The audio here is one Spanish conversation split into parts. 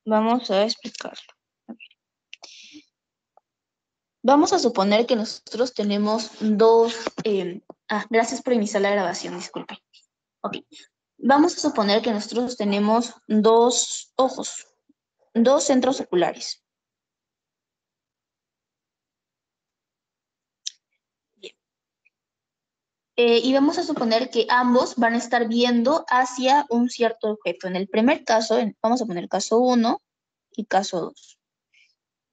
Vamos a explicarlo. Vamos a suponer que nosotros tenemos dos... gracias por iniciar la grabación, disculpe. Ok. Vamos a suponer que nosotros tenemos dos ojos, dos centros oculares. Bien. Y vamos a suponer que ambos van a estar viendo hacia un cierto objeto. En el primer caso, vamos a poner caso 1 y caso 2.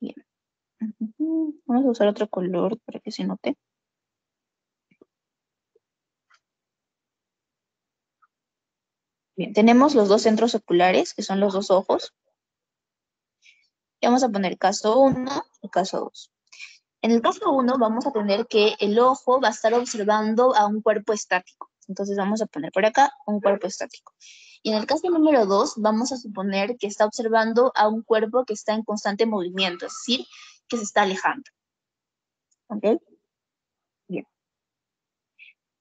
Bien. Vamos a usar otro color para que se note. Bien, tenemos los dos centros oculares, que son los dos ojos. Y vamos a poner caso 1 y caso 2. En el caso 1 vamos a tener que el ojo va a estar observando a un cuerpo estático. Entonces vamos a poner por acá un cuerpo estático. Y en el caso número 2 vamos a suponer que está observando a un cuerpo que está en constante movimiento, es decir, que se está alejando. ¿Ok? Bien.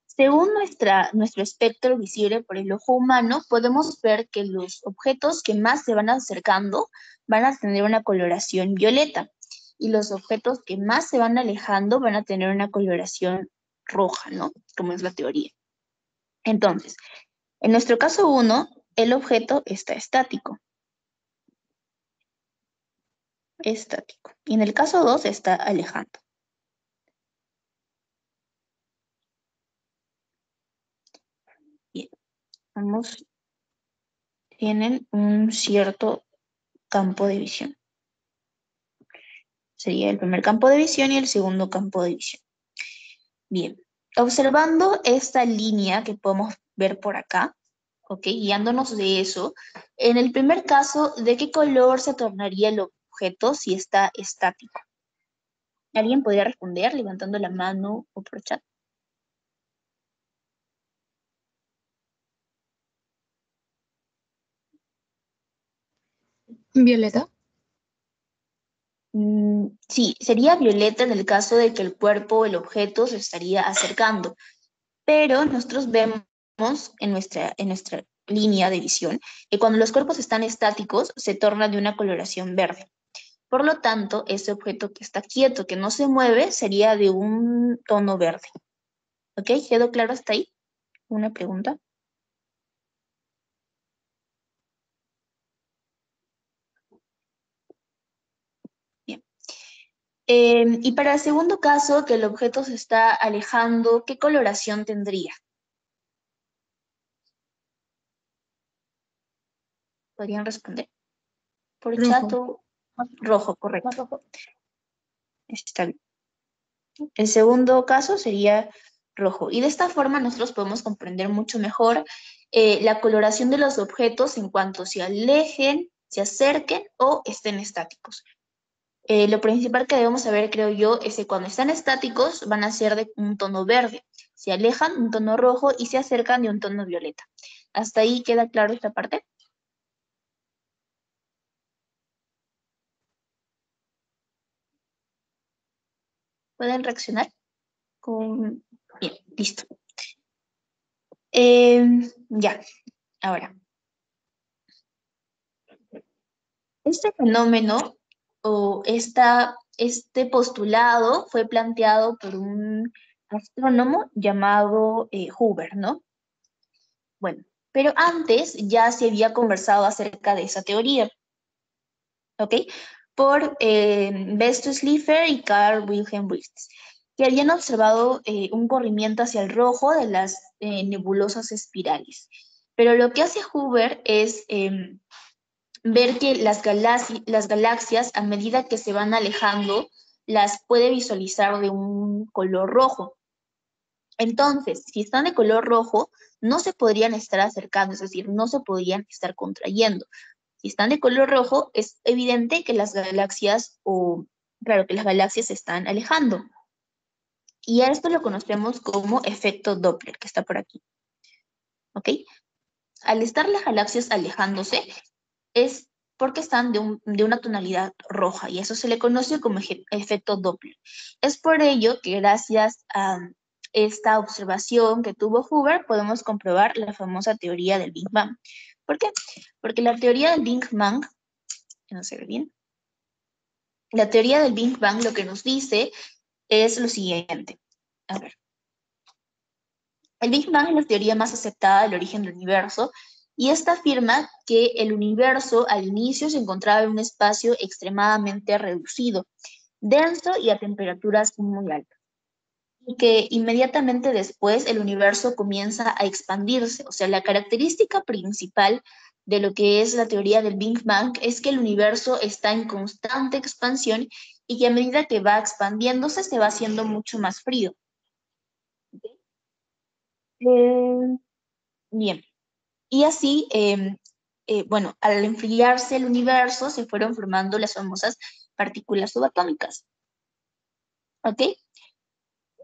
Según nuestro espectro visible por el ojo humano, podemos ver que los objetos que más se van acercando van a tener una coloración violeta y los objetos que más se van alejando van a tener una coloración roja, ¿no? Como es la teoría. Entonces, en nuestro caso 1, el objeto está estático. Estático. Y en el caso 2 está alejando. Bien. Ambos tienen un cierto campo de visión. Sería el primer campo de visión y el segundo campo de visión. Bien, observando esta línea que podemos ver por acá, ¿ok? Guiándonos de eso, en el primer caso, ¿de qué color se tornaría el objeto si está estático? ¿Alguien podría responder levantando la mano o por chat? Violeta. Sí, sería violeta en el caso de que el cuerpo o el objeto se estaría acercando, pero nosotros vemos en nuestra línea de visión que cuando los cuerpos están estáticos se torna de una coloración verde. Por lo tanto, ese objeto que está quieto, que no se mueve, sería de un tono verde. ¿Ok? ¿Quedó claro hasta ahí? ¿Una pregunta? Bien. Y para el segundo caso, que el objeto se está alejando, ¿qué coloración tendría? ¿Podrían responder? Por chat Rojo. o rojo, correcto. Está bien. El segundo caso sería rojo. Y de esta forma nosotros podemos comprender mucho mejor la coloración de los objetos en cuanto se alejen, se acerquen o estén estáticos. Lo principal que debemos saber, creo yo, es que cuando están estáticos van a ser de un tono verde, se alejan un tono rojo y se acercan de un tono violeta. ¿Hasta ahí queda claro esta parte? ¿Pueden reaccionar? Bien, listo. Ya, ahora. Este fenómeno o este postulado fue planteado por un astrónomo llamado Hoover, ¿no? Bueno, pero antes ya se había conversado acerca de esa teoría, ¿ok? Por Bestus Slipher y Carl Wilhelm Wilks, que habían observado un corrimiento hacia el rojo de las nebulosas espirales. Pero lo que hace Hoover es ver que las galaxias, a medida que se van alejando, las puede visualizar de un color rojo. Entonces, si están de color rojo, no se podrían estar acercando, es decir, no se podrían estar contrayendo. Si están de color rojo, es evidente que las galaxias, claro, que las galaxias se están alejando. Y a esto lo conocemos como efecto Doppler, que está por aquí. ¿Ok? Al estar las galaxias alejándose, es porque están de una tonalidad roja y eso se le conoce como efecto Doppler. Es por ello que gracias a esta observación que tuvo Hoover podemos comprobar la famosa teoría del Big Bang. ¿Por qué? Porque la teoría del Big Bang que no se ve bien. La teoría del Big Bang lo que nos dice es lo siguiente. A ver. El Big Bang es la teoría más aceptada del origen del universo y esta afirma que el universo al inicio se encontraba en un espacio extremadamente reducido, denso y a temperaturas muy altas. Y que inmediatamente después el universo comienza a expandirse. O sea, la característica principal de lo que es la teoría del Big Bang es que el universo está en constante expansión y que a medida que va expandiéndose se va haciendo mucho más frío. Eh, bien, y así, bueno, al enfriarse el universo se fueron formando las famosas partículas subatómicas, ¿ok?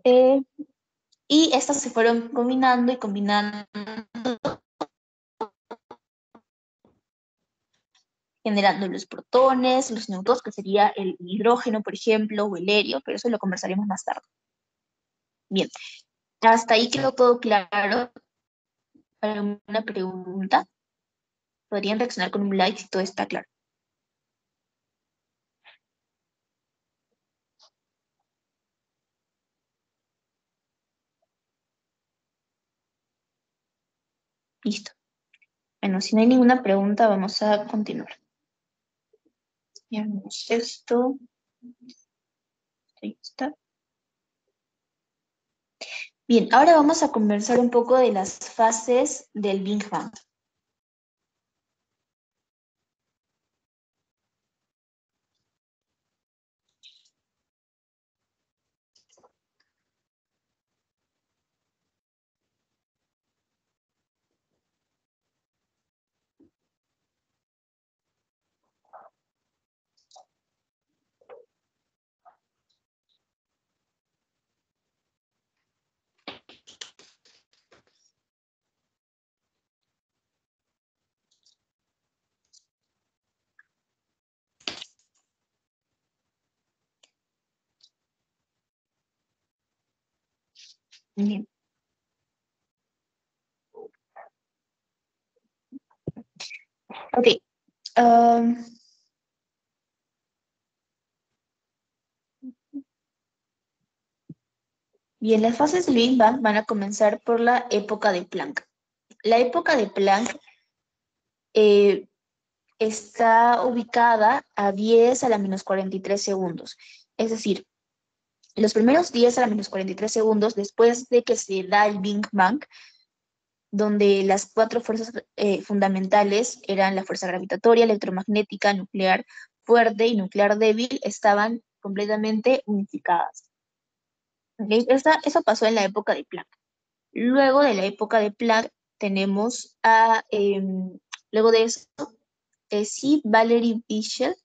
Eh, y estas se fueron combinando y combinando, generando los protones, los neutrones, que sería el hidrógeno, por ejemplo, o el helio, pero eso lo conversaremos más tarde. Bien, hasta ahí quedó todo claro. ¿Alguna pregunta? Podrían reaccionar con un like si todo está claro. Listo. Bueno, si no hay ninguna pregunta, vamos a continuar. Veamos esto. Ahí está. Bien, ahora vamos a conversar un poco de las fases del Big Bang. Bien. Ok. um, Bien, las fases del Big Bang van a comenzar por la época de Planck. La época de Planck eh, está ubicada a 10 a la menos 43 segundos. Es decir, los primeros 10 a la menos 43 segundos después de que se da el Big Bang, donde las cuatro fuerzas fundamentales eran la fuerza gravitatoria, electromagnética, nuclear fuerte y nuclear débil, estaban completamente unificadas. ¿Okay? Eso pasó en la época de Planck. Luego de la época de Planck tenemos luego de eso, sí, Valery Michel.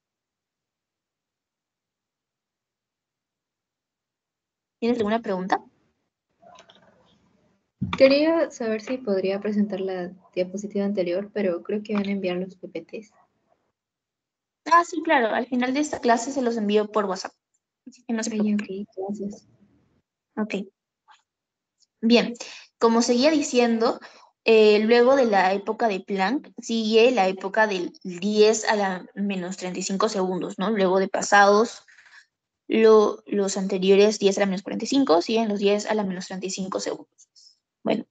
¿Tienes alguna pregunta? Quería saber si podría presentar la diapositiva anterior, pero creo que van a enviar los PPTs. Ah, sí, claro. Al final de esta clase se los envío por WhatsApp. Así que no se Ay, preocupe. ok, gracias. Ok. Bien, como seguía diciendo, luego de la época de Planck sigue la época del 10 a la menos 35 segundos, ¿no? Luego de pasados los anteriores 10 a la menos 45, siguen los 10 a la menos 35 segundos. Bueno,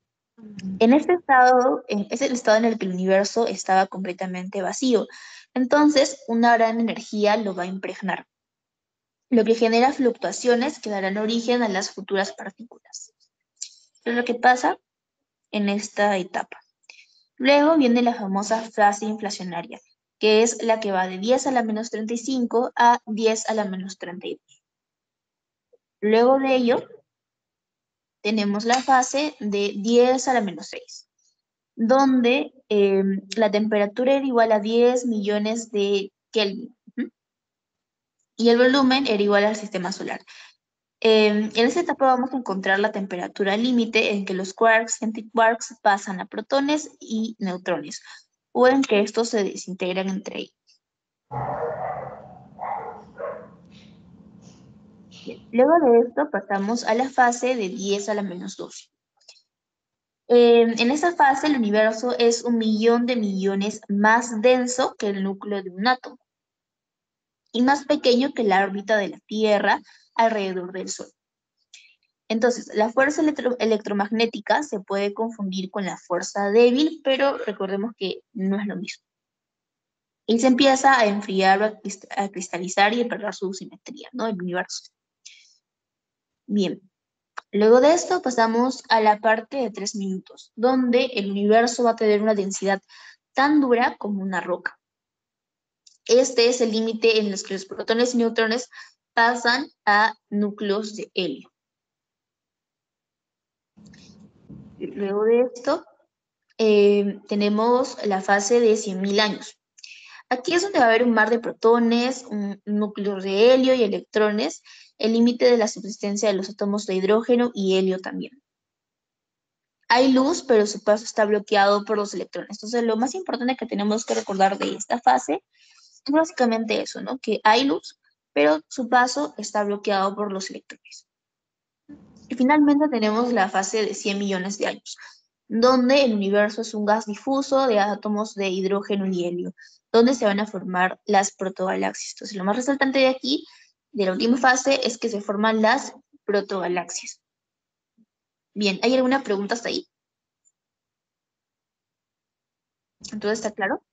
en este estado, es el estado en el que el universo estaba completamente vacío. Entonces, una gran energía lo va a impregnar, lo que genera fluctuaciones que darán origen a las futuras partículas. Eso es lo que pasa en esta etapa. Luego viene la famosa fase inflacionaria, que es la que va de 10 a la menos 35 a 10 a la menos 32. Luego de ello, tenemos la fase de 10 a la menos 6, donde la temperatura era igual a 10 millones de Kelvin. Y el volumen era igual al sistema solar. En esta etapa vamos a encontrar la temperatura límite en que los quarks y antiquarks pasan a protones y neutrones, o en que estos se desintegran entre ellos. Bien, luego de esto pasamos a la fase de 10 a la menos 12. En esta fase el universo es 1 millón de millones más denso que el núcleo de un átomo. y más pequeño que la órbita de la Tierra alrededor del Sol. Entonces, la fuerza electromagnética se puede confundir con la fuerza débil, pero recordemos que no es lo mismo. Y se empieza a enfriar o a cristalizar y a perder su simetría, ¿no? El universo. Bien, luego de esto pasamos a la parte de 3 minutos, donde el universo va a tener una densidad tan dura como una roca. Este es el límite en los que los protones y neutrones pasan a núcleos de helio. Luego de esto, tenemos la fase de 100.000 años. Aquí es donde va a haber un mar de protones, un núcleo de helio y electrones, el límite de la subsistencia de los átomos de hidrógeno y helio también. Hay luz, pero su paso está bloqueado por los electrones. Entonces, lo más importante que tenemos que recordar de esta fase es básicamente eso, ¿no? Que hay luz, pero su paso está bloqueado por los electrones. Y finalmente tenemos la fase de 100 millones de años, donde el universo es un gas difuso de átomos de hidrógeno y helio, donde se van a formar las protogalaxias. Entonces, lo más resaltante de aquí, de la última fase, es que se forman las protogalaxias. Bien, ¿hay alguna pregunta hasta ahí? ¿Todo está claro?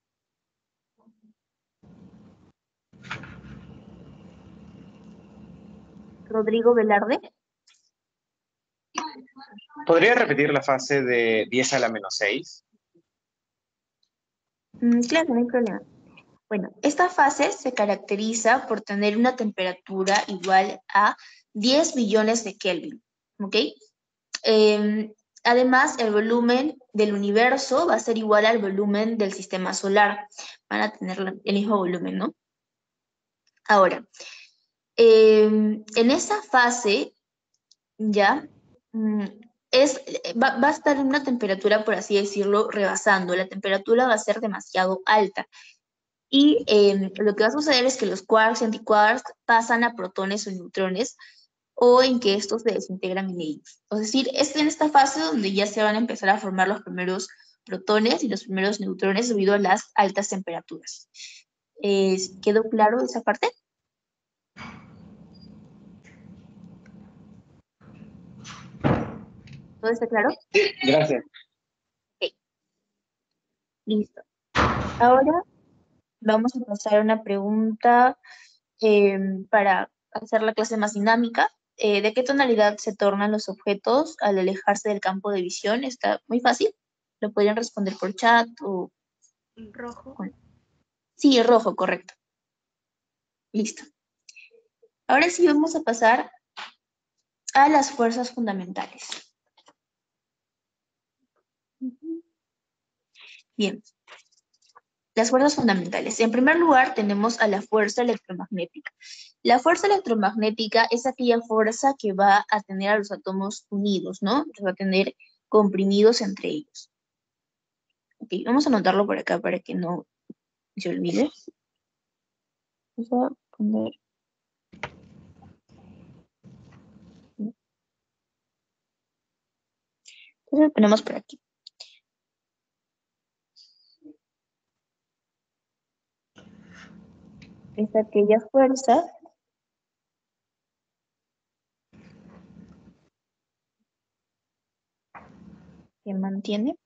Rodrigo Velarde. ¿Podría repetir la fase de 10 a la menos 6? Claro, no hay problema. Bueno, esta fase se caracteriza por tener una temperatura igual a 10 billones de Kelvin, ¿ok? Además, el volumen del universo va a ser igual al volumen del sistema solar. Van a tener el mismo volumen, ¿no? Ahora, en esa fase, ya, mm, va a estar en una temperatura, por así decirlo, rebasando. La temperatura va a ser demasiado alta. Y lo que va a suceder es que los quarks y antiquarks pasan a protones o neutrones, o en que estos se desintegran en ellos. Es decir, es en esta fase donde ya se van a empezar a formar los primeros protones y los primeros neutrones debido a las altas temperaturas. ¿Quedó claro esa parte? ¿Todo está claro? Gracias. Ok, listo. Ahora vamos a pasar a una pregunta para hacer la clase más dinámica. ¿De qué tonalidad se tornan los objetos al alejarse del campo de visión? Está muy fácil. Lo podrían responder por chat o... Rojo. Sí, rojo, correcto. Listo. Ahora sí vamos a pasar a las fuerzas fundamentales. Bien. Las fuerzas fundamentales. En primer lugar, tenemos a la fuerza electromagnética. La fuerza electromagnética es aquella fuerza que va a tener a los átomos unidos, ¿no? Los va a tener comprimidos entre ellos. Ok, vamos a anotarlo por acá para que no se olvide. Vamos a poner... Entonces ponemos por aquí. Es aquella fuerza que mantiene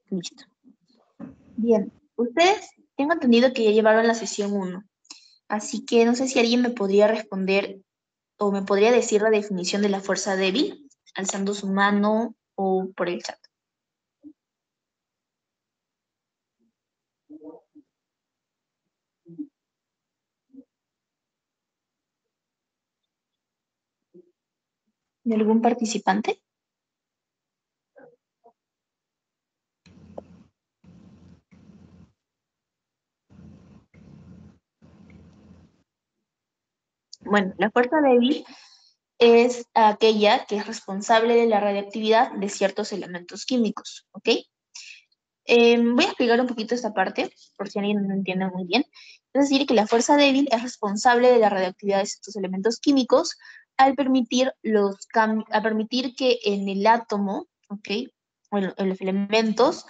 listo. Bien, ustedes tengo entendido que ya llevaron la sesión 1, así que no sé si alguien me podría responder o me podría decir la definición de la fuerza débil, alzando su mano o por el chat. ¿De algún participante? Bueno, la fuerza débil es aquella que es responsable de la radiactividad de ciertos elementos químicos, ¿ok? Voy a explicar un poquito esta parte, por si alguien no entiende muy bien. Es decir, que la fuerza débil es responsable de la radioactividad de estos elementos químicos al permitir a permitir que en el átomo, ¿ok? O en los elementos,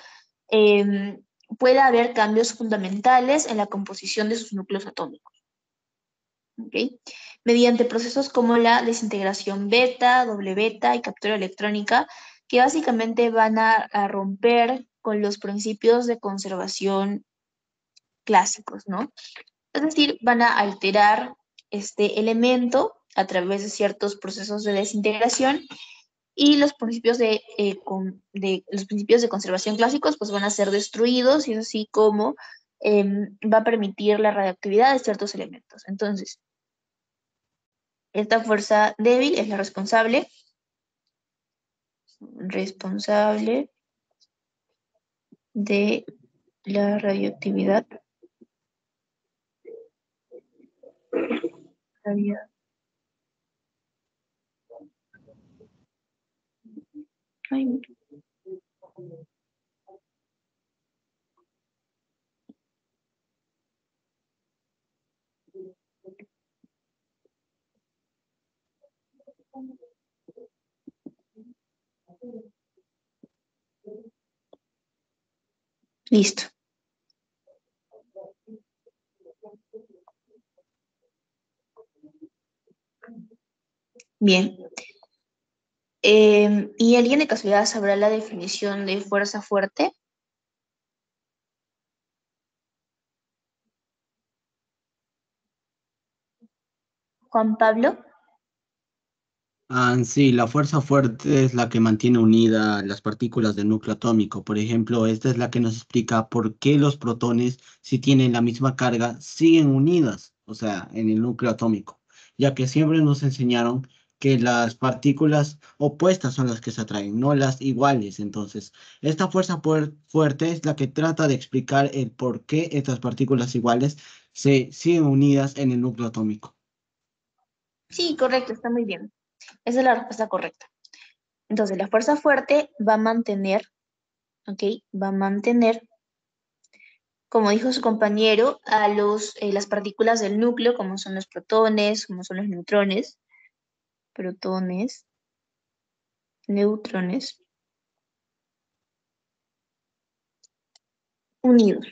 pueda haber cambios fundamentales en la composición de sus núcleos atómicos, ¿ok? Mediante procesos como la desintegración beta, doble beta y captura electrónica, que básicamente van a romper con los principios de conservación clásicos, ¿no? Es decir, van a alterar este elemento a través de ciertos procesos de desintegración y los principios los principios de conservación clásicos pues van a ser destruidos y es así como va a permitir la radioactividad de ciertos elementos. Entonces, esta fuerza débil es la responsable de la radioactividad. Ay, listo. Bien. ¿Y alguien de casualidad sabrá la definición de fuerza fuerte? Juan Pablo. Sí, la fuerza fuerte es la que mantiene unidas las partículas del núcleo atómico. Por ejemplo, esta es la que nos explica por qué los protones, si tienen la misma carga, siguen unidas, o sea, en el núcleo atómico, ya que siempre nos enseñaron que las partículas opuestas son las que se atraen, no las iguales. Entonces, esta fuerza fuerte es la que trata de explicar el por qué estas partículas iguales se siguen unidas en el núcleo atómico. Sí, correcto, está muy bien. Esa es la respuesta correcta. Entonces, la fuerza fuerte va a mantener, ¿ok? Va a mantener, como dijo su compañero, a las partículas del núcleo, como son los protones, como son los protones, neutrones, unidos.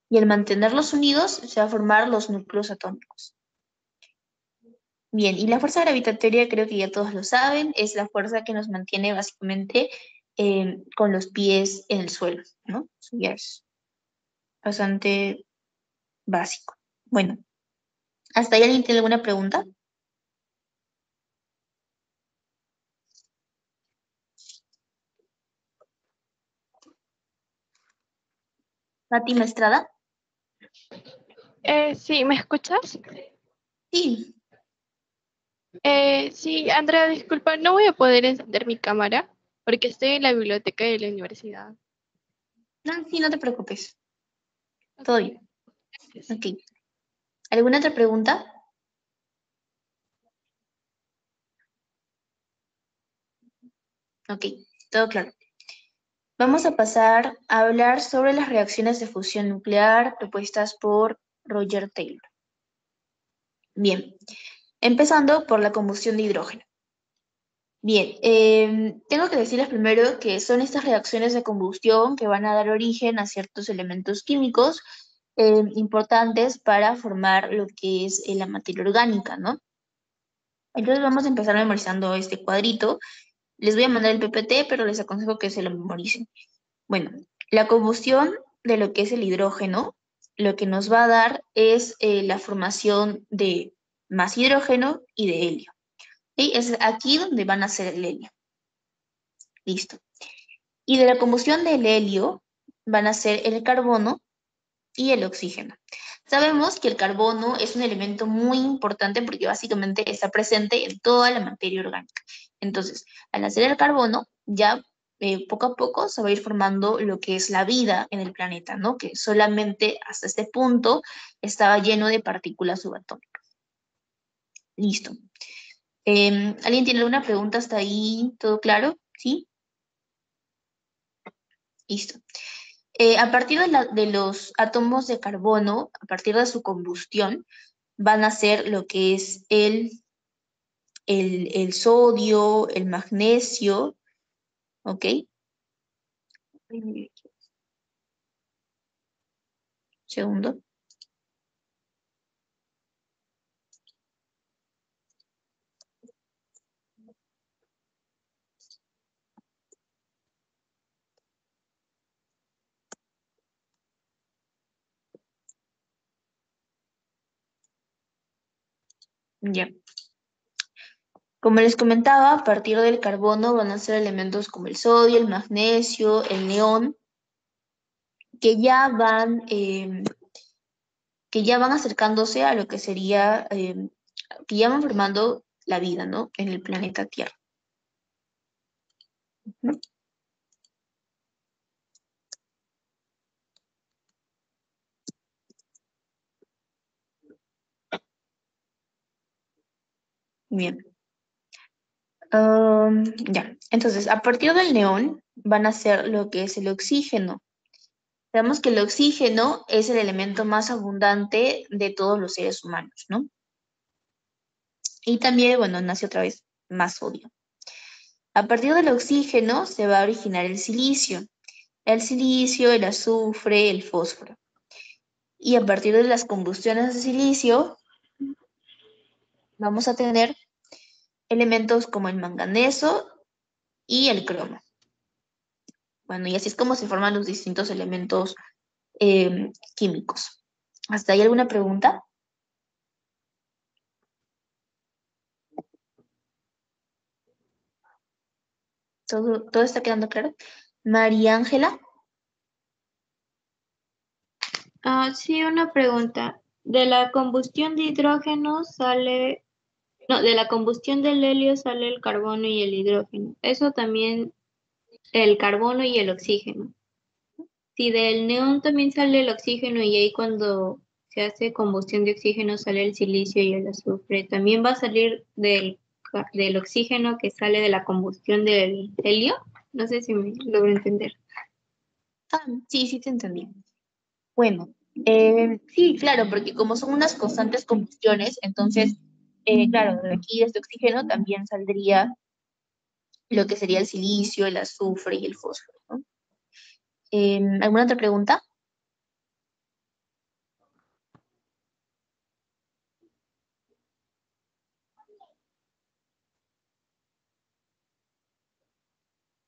Y al mantenerlos unidos, se van a formar los núcleos atómicos. Bien, y la fuerza gravitatoria creo que ya todos lo saben, es la fuerza que nos mantiene básicamente con los pies en el suelo, ¿no? Eso ya es bastante básico. Bueno, ¿hasta ahí alguien tiene alguna pregunta? Fátima Estrada. Sí, ¿me escuchas? Sí, Sí, Andrea, disculpa, no voy a poder encender mi cámara porque estoy en la biblioteca de la universidad. no, sí, no te preocupes. Ok, Todo bien. gracias. Ok. ¿Alguna otra pregunta? Ok, todo claro. Vamos a pasar a hablar sobre las reacciones de fusión nuclear propuestas por Roger Taylor. Bien, empezando por la combustión de hidrógeno. Bien, tengo que decirles primero que son estas reacciones de combustión que van a dar origen a ciertos elementos químicos importantes para formar lo que es la materia orgánica, ¿no? Entonces vamos a empezar memorizando este cuadrito. Les voy a mandar el PPT, pero les aconsejo que se lo memoricen. Bueno, la combustión de lo que es el hidrógeno, lo que nos va a dar es la formación de más hidrógeno y de helio. ¿Sí? Es aquí donde van a ser el helio. Listo. Y de la combustión del helio van a ser el carbono y el oxígeno. Sabemos que el carbono es un elemento muy importante porque básicamente está presente en toda la materia orgánica. Entonces, al hacer el carbono, ya poco a poco se va a ir formando lo que es la vida en el planeta, ¿no? Que solamente hasta este punto estaba lleno de partículas subatómicas. Listo. ¿Alguien tiene alguna pregunta hasta ahí? ¿Todo claro? ¿Sí? Listo. A partir de los átomos de carbono, a partir de su combustión, van a ser lo que es el sodio, el magnesio, ¿ok? Segundo. Ya. Como les comentaba, a partir del carbono van a ser elementos como el sodio, el magnesio, el neón, que ya van acercándose a lo que sería, que ya van formando la vida, ¿no? En el planeta Tierra. Ujú. Bien. Ya, entonces, a partir del neón van a ser lo que es el oxígeno. Sabemos que el oxígeno es el elemento más abundante de todos los seres humanos, ¿no? Y también, bueno, nace otra vez más sodio. A partir del oxígeno se va a originar el silicio, el azufre, el fósforo. Y a partir de las combustiones de silicio vamos a tener elementos como el manganeso y el cromo. Bueno, y así es como se forman los distintos elementos químicos. ¿Hasta ahí alguna pregunta? ¿Todo está quedando claro? María Ángela. Sí, una pregunta. De la combustión de hidrógeno sale, no, de la combustión del helio sale el carbono y el hidrógeno. Eso también, el carbono y el oxígeno. Si del neón también sale el oxígeno y ahí cuando se hace combustión de oxígeno sale el silicio y el azufre, también va a salir del oxígeno que sale de la combustión del helio. No sé si me logro entender. Sí, sí te entendí. Bueno, sí, claro, porque como son unas constantes combustiones, entonces, claro, de aquí de este oxígeno también saldría lo que sería el silicio, el azufre y el fósforo, ¿no? ¿Alguna otra pregunta?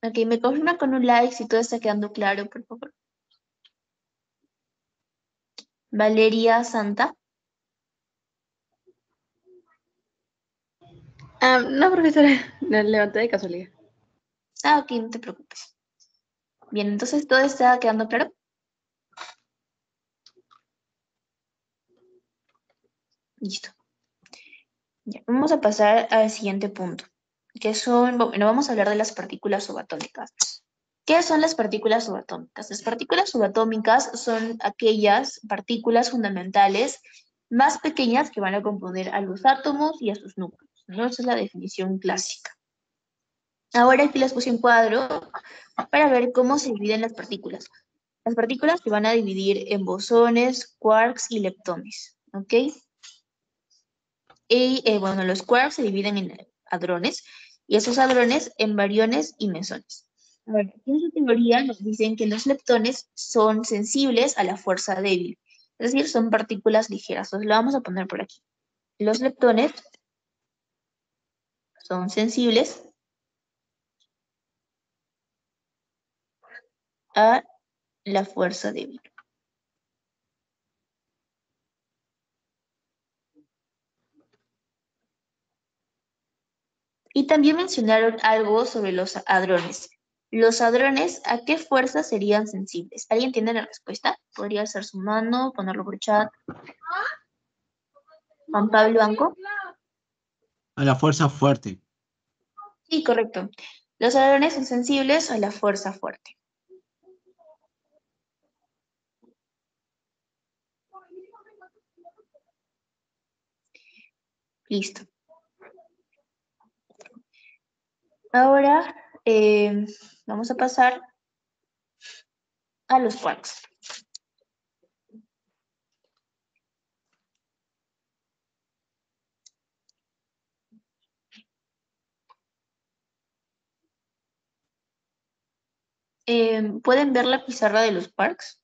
Ok, me confirma con un like si todo está quedando claro, por favor. Valeria Santa. No, profesora, la levanté de casualidad. Ok, no te preocupes. Bien, entonces todo está quedando claro. Listo. Ya, vamos a pasar al siguiente punto, que son, bueno, vamos a hablar de las partículas subatómicas. ¿Qué son las partículas subatómicas? Las partículas subatómicas son aquellas partículas fundamentales más pequeñas que van a componer a los átomos y a sus núcleos, ¿no? Esa es la definición clásica. Ahora aquí les puse un cuadro para ver cómo se dividen las partículas. Las partículas se van a dividir en bosones, quarks y leptones, ¿ok? Y bueno, los quarks se dividen en hadrones y esos hadrones en bariones y mesones. Bueno, aquí en su teoría nos dicen que los leptones son sensibles a la fuerza débil, es decir, son partículas ligeras. Entonces lo vamos a poner por aquí. Los leptones son sensibles a la fuerza débil. Y también mencionaron algo sobre los hadrones. Los hadrones, ¿a qué fuerza serían sensibles? ¿Alguien tiene la respuesta? Podría ser su mano, ponerlo por chat. Juan Pablo Anco. A la fuerza fuerte. Sí, correcto. Los hadrones son sensibles a la fuerza fuerte. Listo. Ahora vamos a pasar a los quarks. ¿Pueden ver la pizarra de los quarks?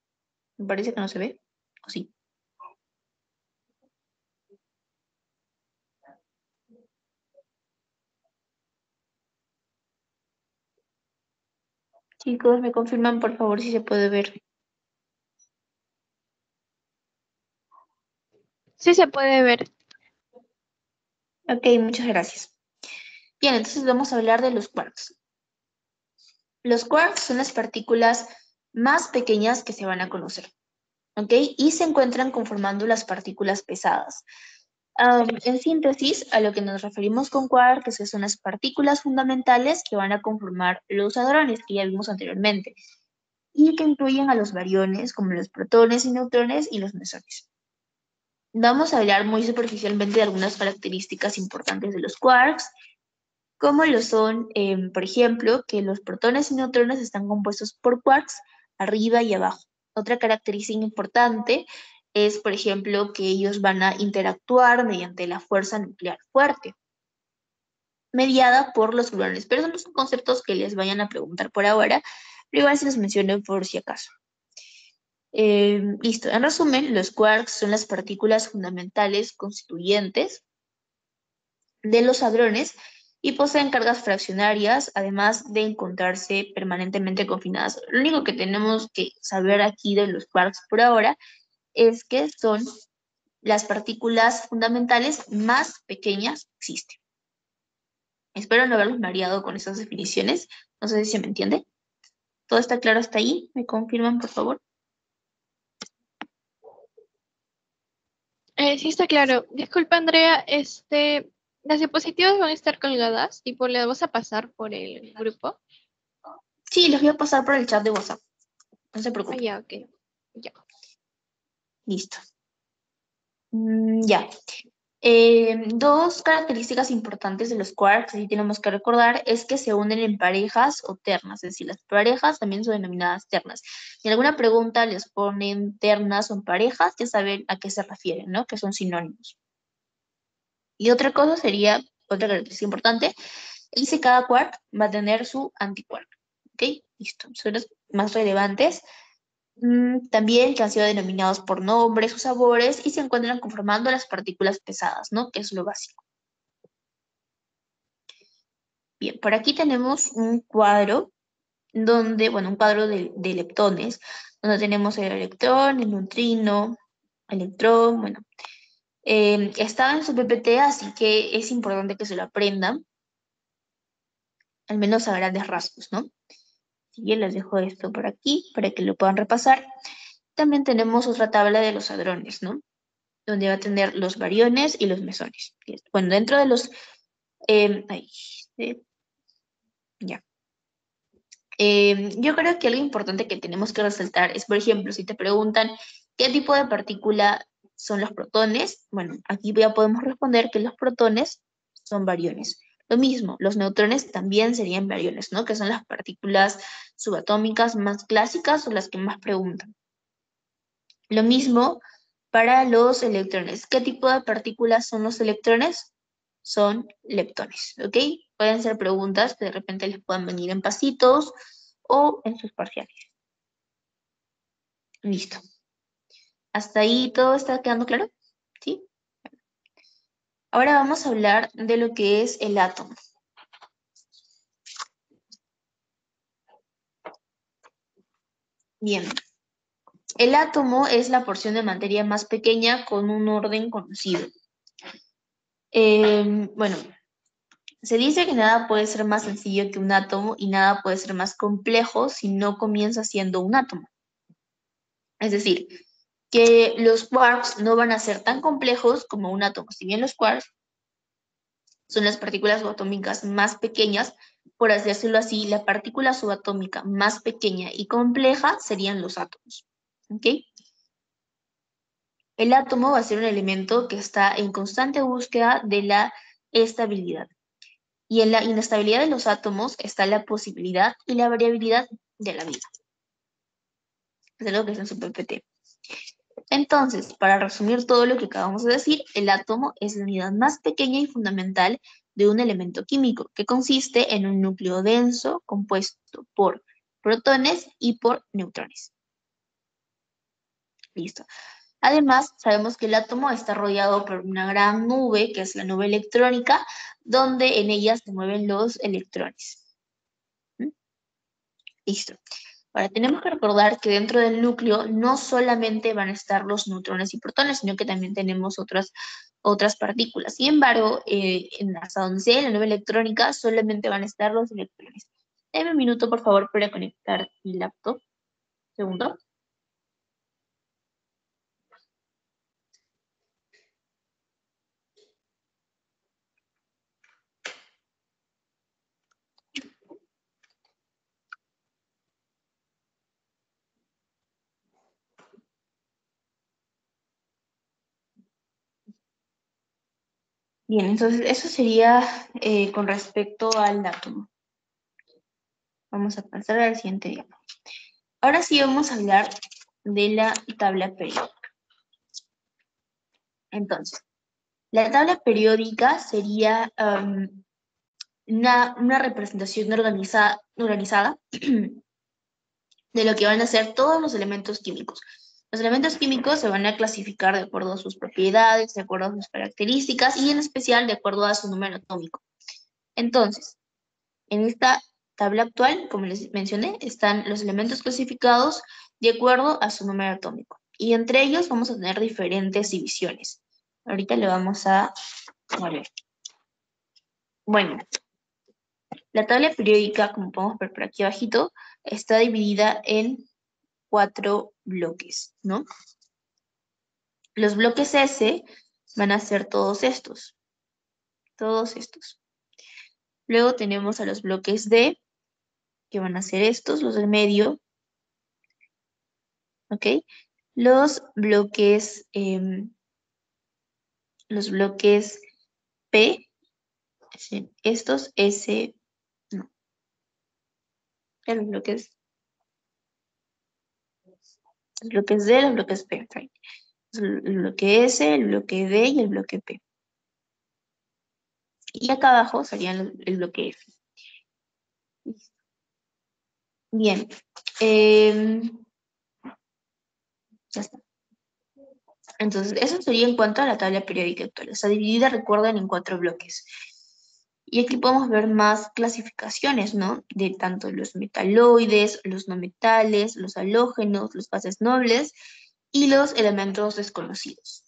Me parece que no se ve. ¿O sí? Chicos, me confirman por favor si se puede ver. Sí se puede ver. Ok, muchas gracias. Bien, entonces vamos a hablar de los quarks. Los quarks son las partículas más pequeñas que se van a conocer, ¿ok? Y se encuentran conformando las partículas pesadas. En síntesis, a lo que nos referimos con quark es que son las partículas fundamentales que van a conformar los hadrones que ya vimos anteriormente y que incluyen a los bariones como los protones y neutrones y los mesones. Vamos a hablar muy superficialmente de algunas características importantes de los quarks, como lo son, por ejemplo, que los protones y neutrones están compuestos por quarks arriba y abajo. Otra característica importante es, por ejemplo, que ellos van a interactuar mediante la fuerza nuclear fuerte, mediada por los gluones. Pero esos no son conceptos que les vayan a preguntar por ahora, pero igual se los menciono por si acaso. Listo, en resumen, los quarks son las partículas fundamentales constituyentes de los hadrones y poseen cargas fraccionarias, además de encontrarse permanentemente confinadas. Lo único que tenemos que saber aquí de los quarks por ahora es que son las partículas fundamentales más pequeñas que existen. Espero no haberlos mareado con esas definiciones. No sé si se me entiende. ¿Todo está claro hasta ahí? ¿Me confirman, por favor? Sí está claro. Disculpa, Andrea, las diapositivas van a estar colgadas y las vas a pasar por el grupo. Sí, los voy a pasar por el chat de WhatsApp. No se Ah, preocupen. ya, ok. Ya. Listo. Ya. Dos características importantes de los quarks, y tenemos que recordar, es que se unen en parejas o ternas, es decir, las parejas también son denominadas ternas. Si en alguna pregunta les ponen ternas o en parejas, ya saben a qué se refieren, ¿no? Que son sinónimos. Y otra cosa sería, otra característica importante, es que cada quark va a tener su antiquark, ¿ok? Listo, son los más relevantes. También que han sido denominados por nombres o sabores y se encuentran conformando las partículas pesadas, ¿no? Que es lo básico. Bien, por aquí tenemos un cuadro donde, bueno, un cuadro de leptones, donde tenemos el electrón, el neutrino, electrón, bueno. Estaba en su PPT, así que es importante que se lo aprendan, al menos a grandes rasgos, ¿no? Así que les dejo esto por aquí para que lo puedan repasar. También tenemos otra tabla de los hadrones, ¿no? Donde va a tener los bariones y los mesones. Bueno, dentro de los... ya. Yo creo que algo importante que tenemos que resaltar es, por ejemplo, si te preguntan qué tipo de partícula son los protones, bueno, aquí ya podemos responder que los protones son bariones. Lo mismo, los neutrones también serían bariones, ¿no? Que son las partículas subatómicas más clásicas o las que más preguntan. Lo mismo para los electrones. ¿Qué tipo de partículas son los electrones? Son leptones, ¿ok? Pueden ser preguntas que de repente les puedan venir en pasitos o en sus parciales. Listo. ¿Hasta ahí todo está quedando claro? ¿Sí? Ahora vamos a hablar de lo que es el átomo. Bien. El átomo es la porción de materia más pequeña con un orden conocido. Bueno, se dice que nada puede ser más sencillo que un átomo y nada puede ser más complejo si no comienza siendo un átomo. Es decir, que los quarks no van a ser tan complejos como un átomo. Si bien los quarks son las partículas subatómicas más pequeñas, por así decirlo así, la partícula subatómica más pequeña y compleja serían los átomos. ¿Ok? El átomo va a ser un elemento que está en constante búsqueda de la estabilidad. Y en la inestabilidad de los átomos está la posibilidad y la variabilidad de la vida. Es algo que está en su PPT. Entonces, para resumir todo lo que acabamos de decir, el átomo es la unidad más pequeña y fundamental de un elemento químico, que consiste en un núcleo denso compuesto por protones y por neutrones. Listo. Además, sabemos que el átomo está rodeado por una gran nube, que es la nube electrónica, donde en ella se mueven los electrones. ¿Mm? Listo. Ahora, tenemos que recordar que dentro del núcleo no solamente van a estar los neutrones y protones, sino que también tenemos otras partículas. Sin embargo, hasta donde sea la nube electrónica, solamente van a estar los electrones. Dame un minuto, por favor, para conectar mi laptop. Segundo. Bien, entonces eso sería con respecto al átomo. Vamos a pasar al siguiente diapo. Ahora sí vamos a hablar de la tabla periódica. Entonces, la tabla periódica sería una representación organizada de lo que van a ser todos los elementos químicos. Los elementos químicos se van a clasificar de acuerdo a sus propiedades, de acuerdo a sus características y en especial de acuerdo a su número atómico. Entonces, en esta tabla actual, como les mencioné, están los elementos clasificados de acuerdo a su número atómico. Y entre ellos vamos a tener diferentes divisiones. Ahorita le vamos a ver. Bueno, la tabla periódica, como podemos ver por aquí abajito, está dividida en 4 bloques, ¿no? Los bloques S van a ser todos estos. Todos estos. Luego tenemos a los bloques D, que van a ser estos, los del medio. ¿Ok? Los bloques P, estos S, no. Los bloques D, los bloques P. Right? El bloque S, el bloque D y el bloque P. Y acá abajo serían el bloque F. Listo. Bien. Ya está. Entonces, eso sería en cuanto a la tabla periódica actual. Está dividida, recuerden, en 4 bloques. Y aquí podemos ver más clasificaciones, ¿no? De tanto los metaloides, los no metales, los halógenos, los gases nobles y los elementos desconocidos.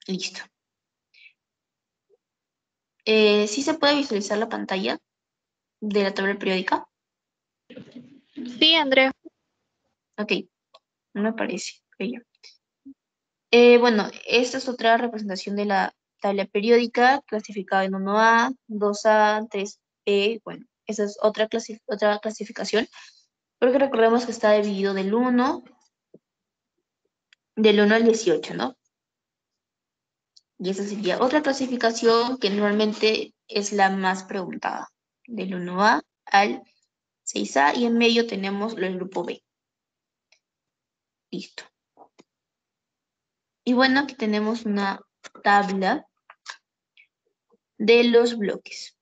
Listo. ¿Sí se puede visualizar la pantalla de la tabla periódica? Sí, Andrea. Ok, no me aparece. Ok, ya. Bueno, esta es otra representación de la tabla periódica clasificada en 1A, 2A, 3E. Bueno, esa es otra clasificación, porque recordemos que está dividido del 1 al 18, ¿no? Y esa sería otra clasificación que normalmente es la más preguntada, del 1A al 6A, y en medio tenemos el grupo B. Listo. Y bueno, aquí tenemos una tabla de los bloques.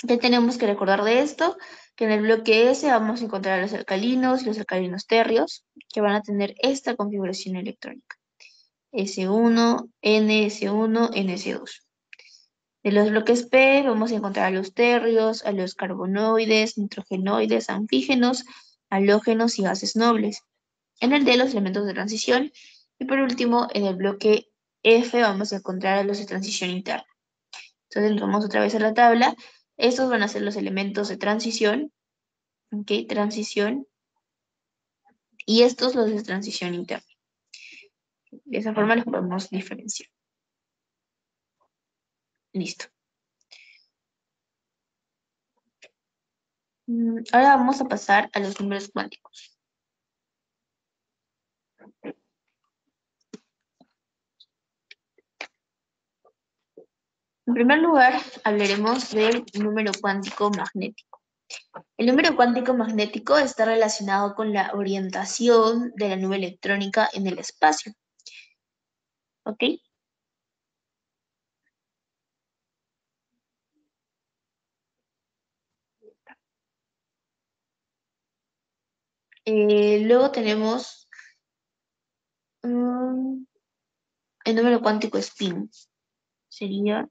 ¿Qué tenemos que recordar de esto? Que en el bloque S vamos a encontrar los alcalinos y los alcalinos tercios, que van a tener esta configuración electrónica. S1, NS1, NS2. De los bloques P vamos a encontrar a los tercios, a los carbonoides, nitrogenoides, anfígenos, halógenos y gases nobles. En el D, los elementos de transición. Y por último, en el bloque F vamos a encontrar a los de transición interna. Entonces entramos otra vez a la tabla. Estos van a ser los elementos de transición. ¿Ok? Transición. Y estos los de transición interna. De esa forma los podemos diferenciar. Listo. Ahora vamos a pasar a los números cuánticos. En primer lugar, hablaremos del número cuántico magnético. El número cuántico magnético está relacionado con la orientación de la nube electrónica en el espacio. ¿Ok? Luego tenemos el número cuántico spin. Sería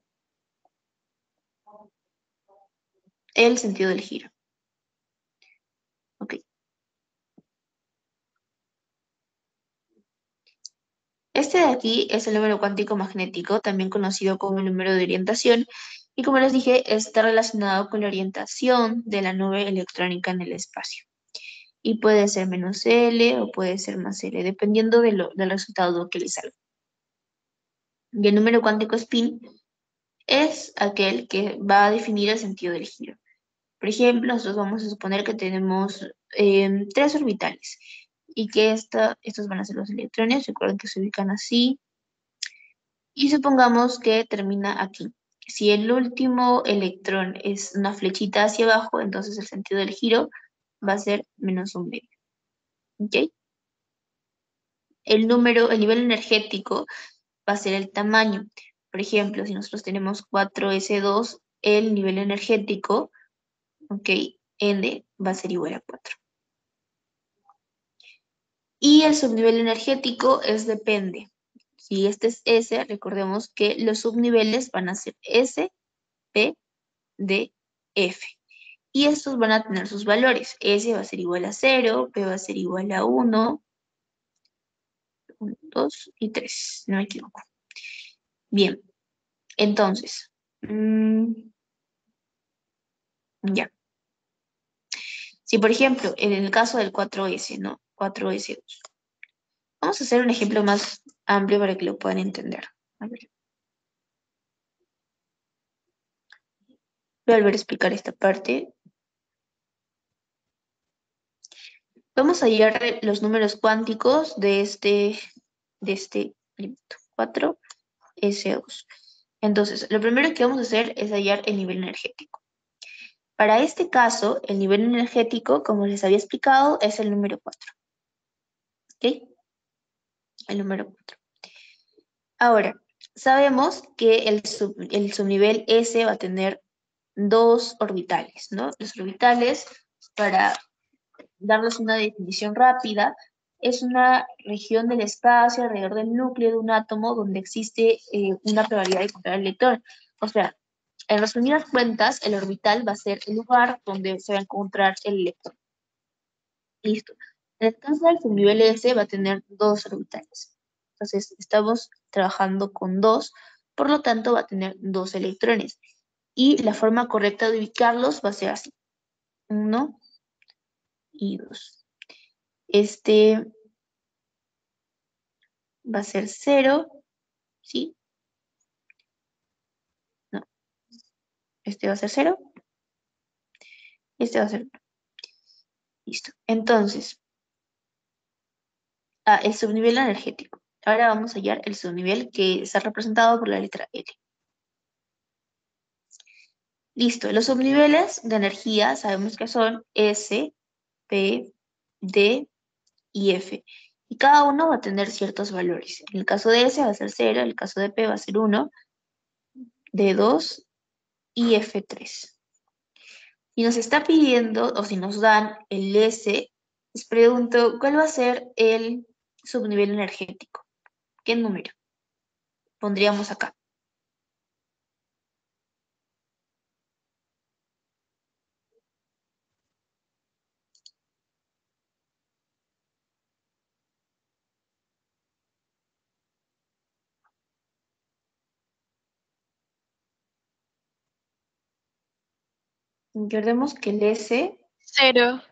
el sentido del giro. Ok. Este de aquí es el número cuántico magnético, también conocido como el número de orientación, y como les dije, está relacionado con la orientación de la nube electrónica en el espacio. Y puede ser menos L o puede ser más L, dependiendo del resultado que le salga. Y el número cuántico spin es aquel que va a definir el sentido del giro. Por ejemplo, nosotros vamos a suponer que tenemos 3 orbitales y que estos van a ser los electrones. Recuerden que se ubican así. Y supongamos que termina aquí. Si el último electrón es una flechita hacia abajo, entonces el sentido del giro va a ser menos un medio. ¿Ok? El nivel energético va a ser el tamaño. Por ejemplo, si nosotros tenemos 4s2, el nivel energético, ok, N va a ser igual a 4. Y el subnivel energético depende. Si este es S, recordemos que los subniveles van a ser S, P, D, F. Y estos van a tener sus valores. S va a ser igual a 0, P va a ser igual a 1, 2 y 3, no me equivoco. Bien, entonces, ya. Si por ejemplo, en el caso del 4S, ¿no? 4S2. Vamos a hacer un ejemplo más amplio para que lo puedan entender. A ver. Voy a volver a explicar esta parte. Vamos a hallar los números cuánticos de este elemento, 4S2. Entonces, lo primero que vamos a hacer es hallar el nivel energético. Para este caso, el nivel energético, como les había explicado, es el número 4. ¿Ok? El número 4. Ahora, sabemos que el subnivel S va a tener 2 orbitales, ¿no? Los orbitales, para darles una definición rápida, es una región del espacio alrededor del núcleo de un átomo donde existe una probabilidad de encontrar el electrón. O sea, en resumidas cuentas, el orbital va a ser el lugar donde se va a encontrar el electrón. Listo. En el caso del subnivel S va a tener 2 orbitales. Entonces, estamos trabajando con 2, por lo tanto va a tener 2 electrones. Y la forma correcta de ubicarlos va a ser así. 1 y 2. Este va a ser 0, ¿sí? No. Este va a ser 0. Este va a ser 1. Listo. Entonces, el subnivel energético. Ahora vamos a hallar el subnivel que está representado por la letra L. Listo. Los subniveles de energía sabemos que son S, P, D y F. Y cada uno va a tener ciertos valores. En el caso de S va a ser 0, en el caso de P va a ser 1, D 2 y F3. Si nos está pidiendo o si nos dan el S, les pregunto, ¿cuál va a ser el subnivel energético? ¿Qué número pondríamos acá? Recordemos que el S, 0.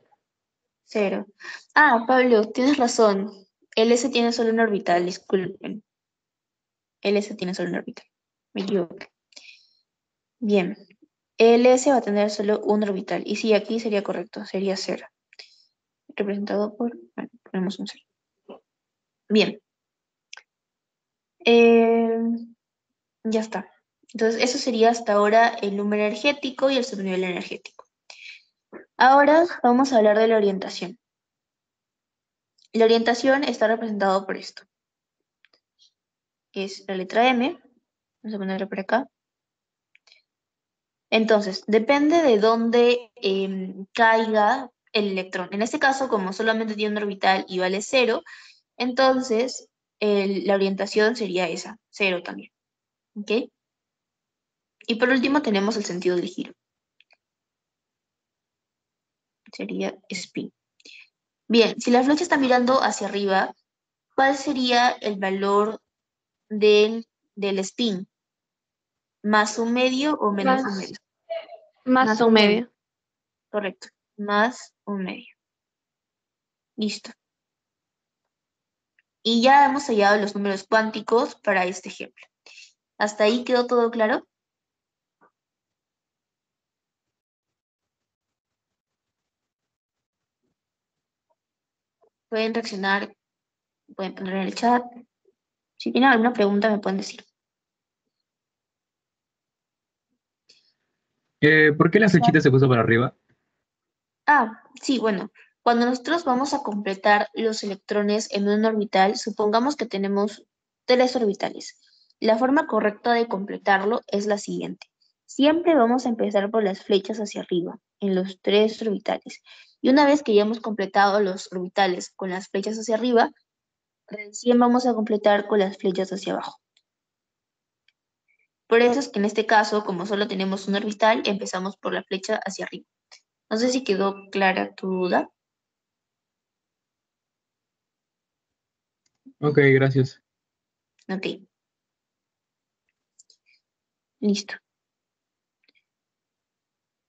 0. Ah, Pablo, tienes razón. El S tiene solo una orbital, disculpen. El S tiene solo una orbital. Me equivoqué. Bien. El S va a tener solo un orbital. Y sí, aquí sería correcto, sería 0. Representado por, bueno, ponemos un 0. Bien. Ya está. Entonces, eso sería hasta ahora el número energético y el subnivel energético. Ahora vamos a hablar de la orientación. La orientación está representada por esto. Es la letra M. Vamos a ponerla por acá. Entonces, depende de dónde caiga el electrón. En este caso, como solamente tiene un orbital y vale 0, entonces la orientación sería esa, 0 también. ¿Ok? Y por último tenemos el sentido del giro. Sería spin. Bien, si la flecha está mirando hacia arriba, ¿cuál sería el valor del spin? ¿Más un medio o menos un medio? Más un medio. Correcto. Más un medio. Listo. Y ya hemos hallado los números cuánticos para este ejemplo. ¿Hasta ahí quedó todo claro? Pueden reaccionar, pueden poner en el chat. Si tienen alguna pregunta me pueden decir. ¿Por qué la flechita se puso para arriba? Ah, sí, bueno. Cuando nosotros vamos a completar los electrones en un orbital, supongamos que tenemos 3 orbitales. La forma correcta de completarlo es la siguiente. Siempre vamos a empezar por las flechas hacia arriba, en los 3 orbitales. Y una vez que ya hemos completado los orbitales con las flechas hacia arriba, recién vamos a completar con las flechas hacia abajo. Por eso es que en este caso, como solo tenemos un orbital, empezamos por la flecha hacia arriba. No sé si quedó clara tu duda. Ok, gracias. Ok, listo.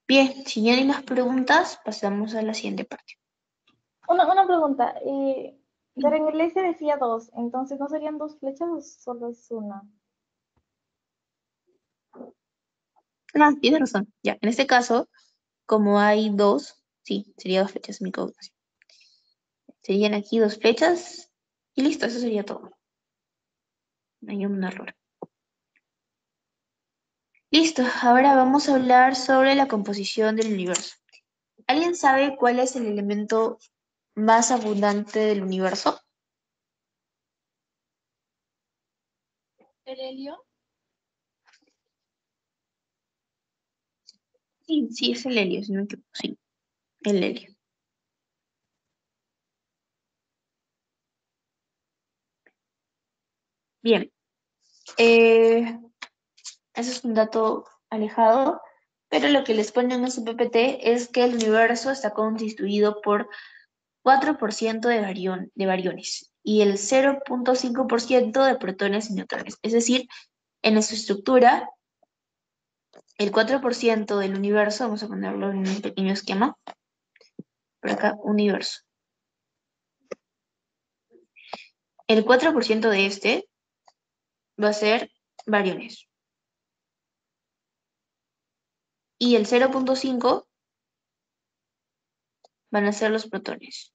Bien, si ya no hay más preguntas, pasamos a la siguiente parte. Una pregunta. Pero en el S decía 2, entonces ¿no serían 2 flechas o solo es una? Ah, tienes razón. Ya, en este caso, como hay 2, sí, sería 2 flechas, mi equivocación. Serían aquí 2 flechas y listo, eso sería todo. No hay un error. Listo, ahora vamos a hablar sobre la composición del universo. ¿Alguien sabe cuál es el elemento más abundante del universo? ¿El helio? Sí, sí, es el helio, si no me equivoco. Sí, el helio. Bien, eso es un dato alejado, pero lo que les ponen en su PPT es que el universo está constituido por 4% de bariones y el 0,5% de protones y neutrones. Es decir, en su estructura, el 4% del universo, vamos a ponerlo en un pequeño esquema, por acá, universo. El 4% de este va a ser bariones. Y el 0,5 van a ser los protones.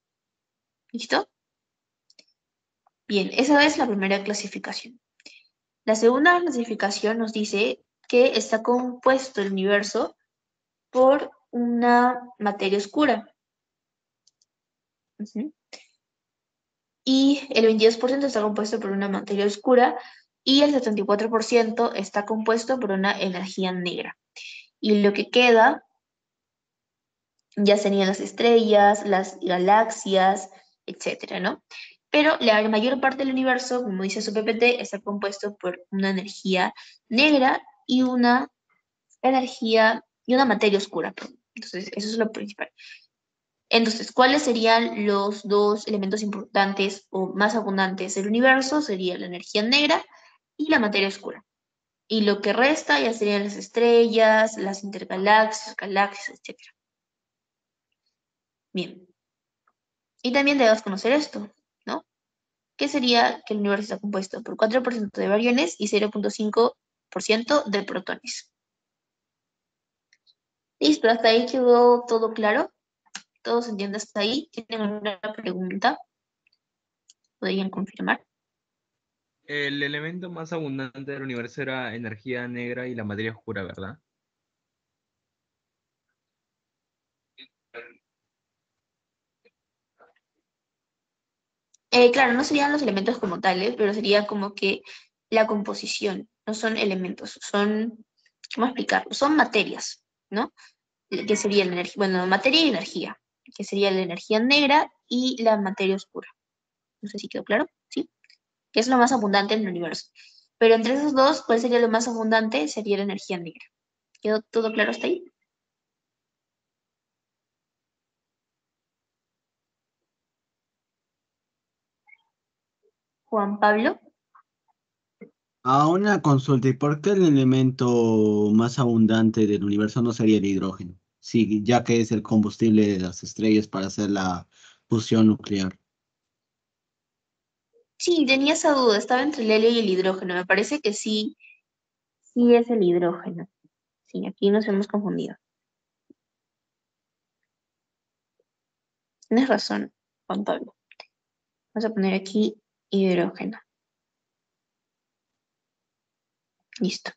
¿Listo? Bien, esa es la primera clasificación. La segunda clasificación nos dice que está compuesto el universo por una materia oscura. Ujú. Y el 22% está compuesto por una materia oscura y el 74% está compuesto por una energía negra. Y lo que queda ya serían las estrellas, las galaxias, etcétera, ¿no? Pero la mayor parte del universo, como dice su PPT, está compuesto por una energía negra y una materia oscura. Entonces, eso es lo principal. Entonces, ¿cuáles serían los 2 elementos importantes o más abundantes del universo? Sería la energía negra y la materia oscura. Y lo que resta ya serían las estrellas, las intergalaxias, galaxias, etcétera. Bien. Y también debes conocer esto, ¿no? Que sería que el universo está compuesto por 4% de bariones y 0,5% de protones. Listo, hasta ahí quedó todo claro. ¿Todos entienden hasta ahí? ¿Tienen alguna pregunta? ¿Podrían confirmar? El elemento más abundante del universo era energía negra y la materia oscura, ¿verdad? Claro, no serían los elementos como tales, pero sería como que la composición. No son elementos, son, ¿cómo explicarlo? Son materias, ¿no? Que sería la energía, bueno, materia y energía. que sería la energía negra, y la materia oscura. No sé si quedó claro, ¿sí? Que es lo más abundante en el universo. Pero entre esos dos, ¿cuál sería lo más abundante? Sería la energía negra. ¿Quedó todo claro hasta ahí? Juan Pablo. Una consulta, ¿y por qué el elemento más abundante del universo no sería el hidrógeno? Sí, ya que es el combustible de las estrellas para hacer la fusión nuclear. Sí, tenía esa duda, estaba entre el helio y el hidrógeno. Me parece que sí, sí es el hidrógeno. Sí, aquí nos hemos confundido. Tienes razón, Juan Pablo. Vamos a poner aquí hidrógeno. Listo.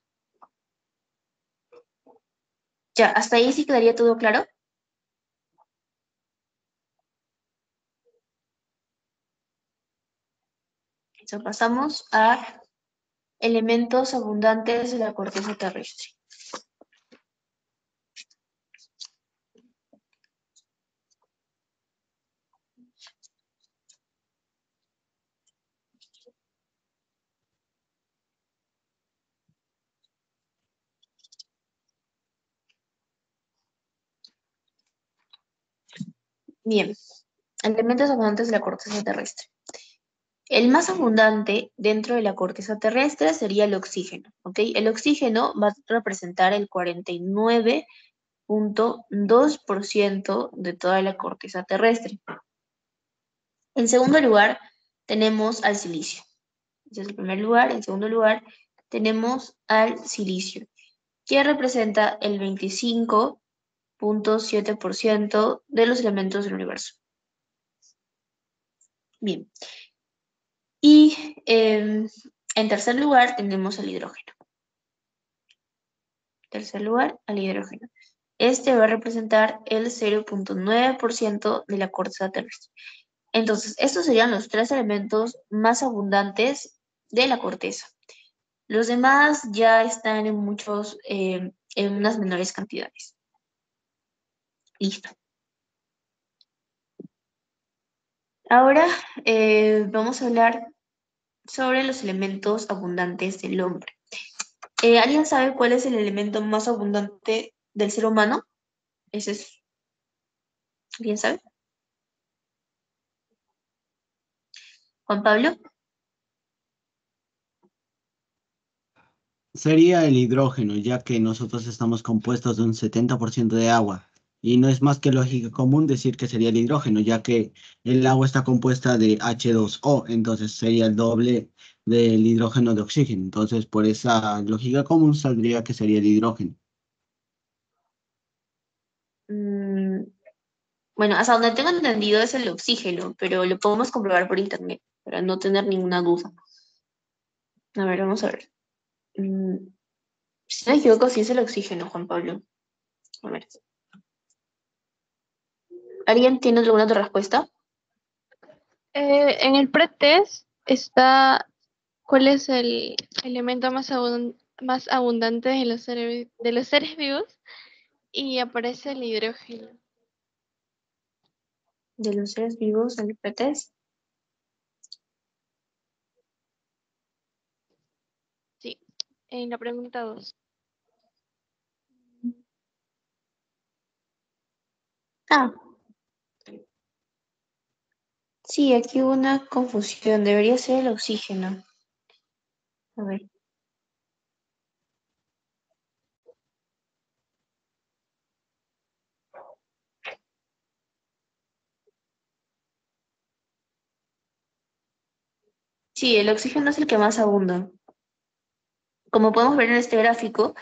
Ya, hasta ahí sí quedaría todo claro. Eso, pasamos a elementos abundantes de la corteza terrestre. Bien, elementos abundantes de la corteza terrestre. El más abundante dentro de la corteza terrestre sería el oxígeno, ¿ok? El oxígeno va a representar el 49.2% de toda la corteza terrestre. En segundo lugar, tenemos al silicio. Ese es el primer lugar. En segundo lugar, tenemos al silicio, que representa el 25.7% de los elementos del universo. Bien. Y en tercer lugar tenemos el hidrógeno. Tercer lugar, al hidrógeno. Este va a representar el 0.9% de la corteza terrestre. Entonces, estos serían los tres elementos más abundantes de la corteza. Los demás ya están en en unas menores cantidades. Listo. Ahora vamos a hablar sobre los elementos abundantes del hombre. ¿Alguien sabe cuál es el elemento más abundante del ser humano? Ese es, ¿alguien sabe? Juan Pablo. Sería el hidrógeno, ya que nosotros estamos compuestos de un 70% de agua. Y no es más que lógica común decir que sería el hidrógeno, ya que el agua está compuesta de H2O, entonces sería el doble del hidrógeno de oxígeno. Entonces, por esa lógica común saldría que sería el hidrógeno. Mm, bueno, hasta donde tengo entendido es el oxígeno, pero lo podemos comprobar por internet para no tener ninguna duda. A ver, vamos a ver. Si no me equivoco, sí es el oxígeno, Juan Pablo. A ver. ¿Alguien tiene alguna otra respuesta? En el pretest está cuál es el elemento más abundante de los seres vivos y aparece el hidrógeno. De los seres vivos, el pretest. Sí, en la pregunta 2. Ah, sí, aquí hubo una confusión. Debería ser el oxígeno. A ver. Sí, el oxígeno es el que más abunda. Como podemos ver en este gráfico,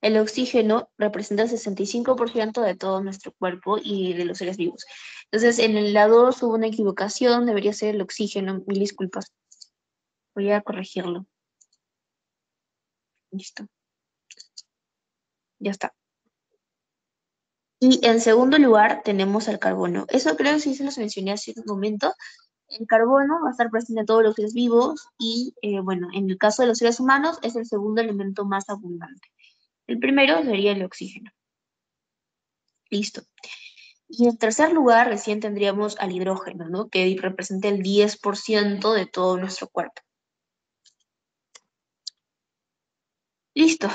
el oxígeno representa el 65% de todo nuestro cuerpo y de los seres vivos. Entonces, en el lado 2 hubo una equivocación, debería ser el oxígeno. Mil disculpas. Voy a corregirlo. Listo. Ya está. Y en segundo lugar tenemos el carbono. Eso creo que sí se los mencioné hace un momento. El carbono va a estar presente en todos los seres vivos y, bueno, en el caso de los seres humanos es el segundo elemento más abundante. El primero sería el oxígeno. Listo. Y en tercer lugar, recién tendríamos al hidrógeno, ¿no? Que representa el 10% de todo nuestro cuerpo. Listo.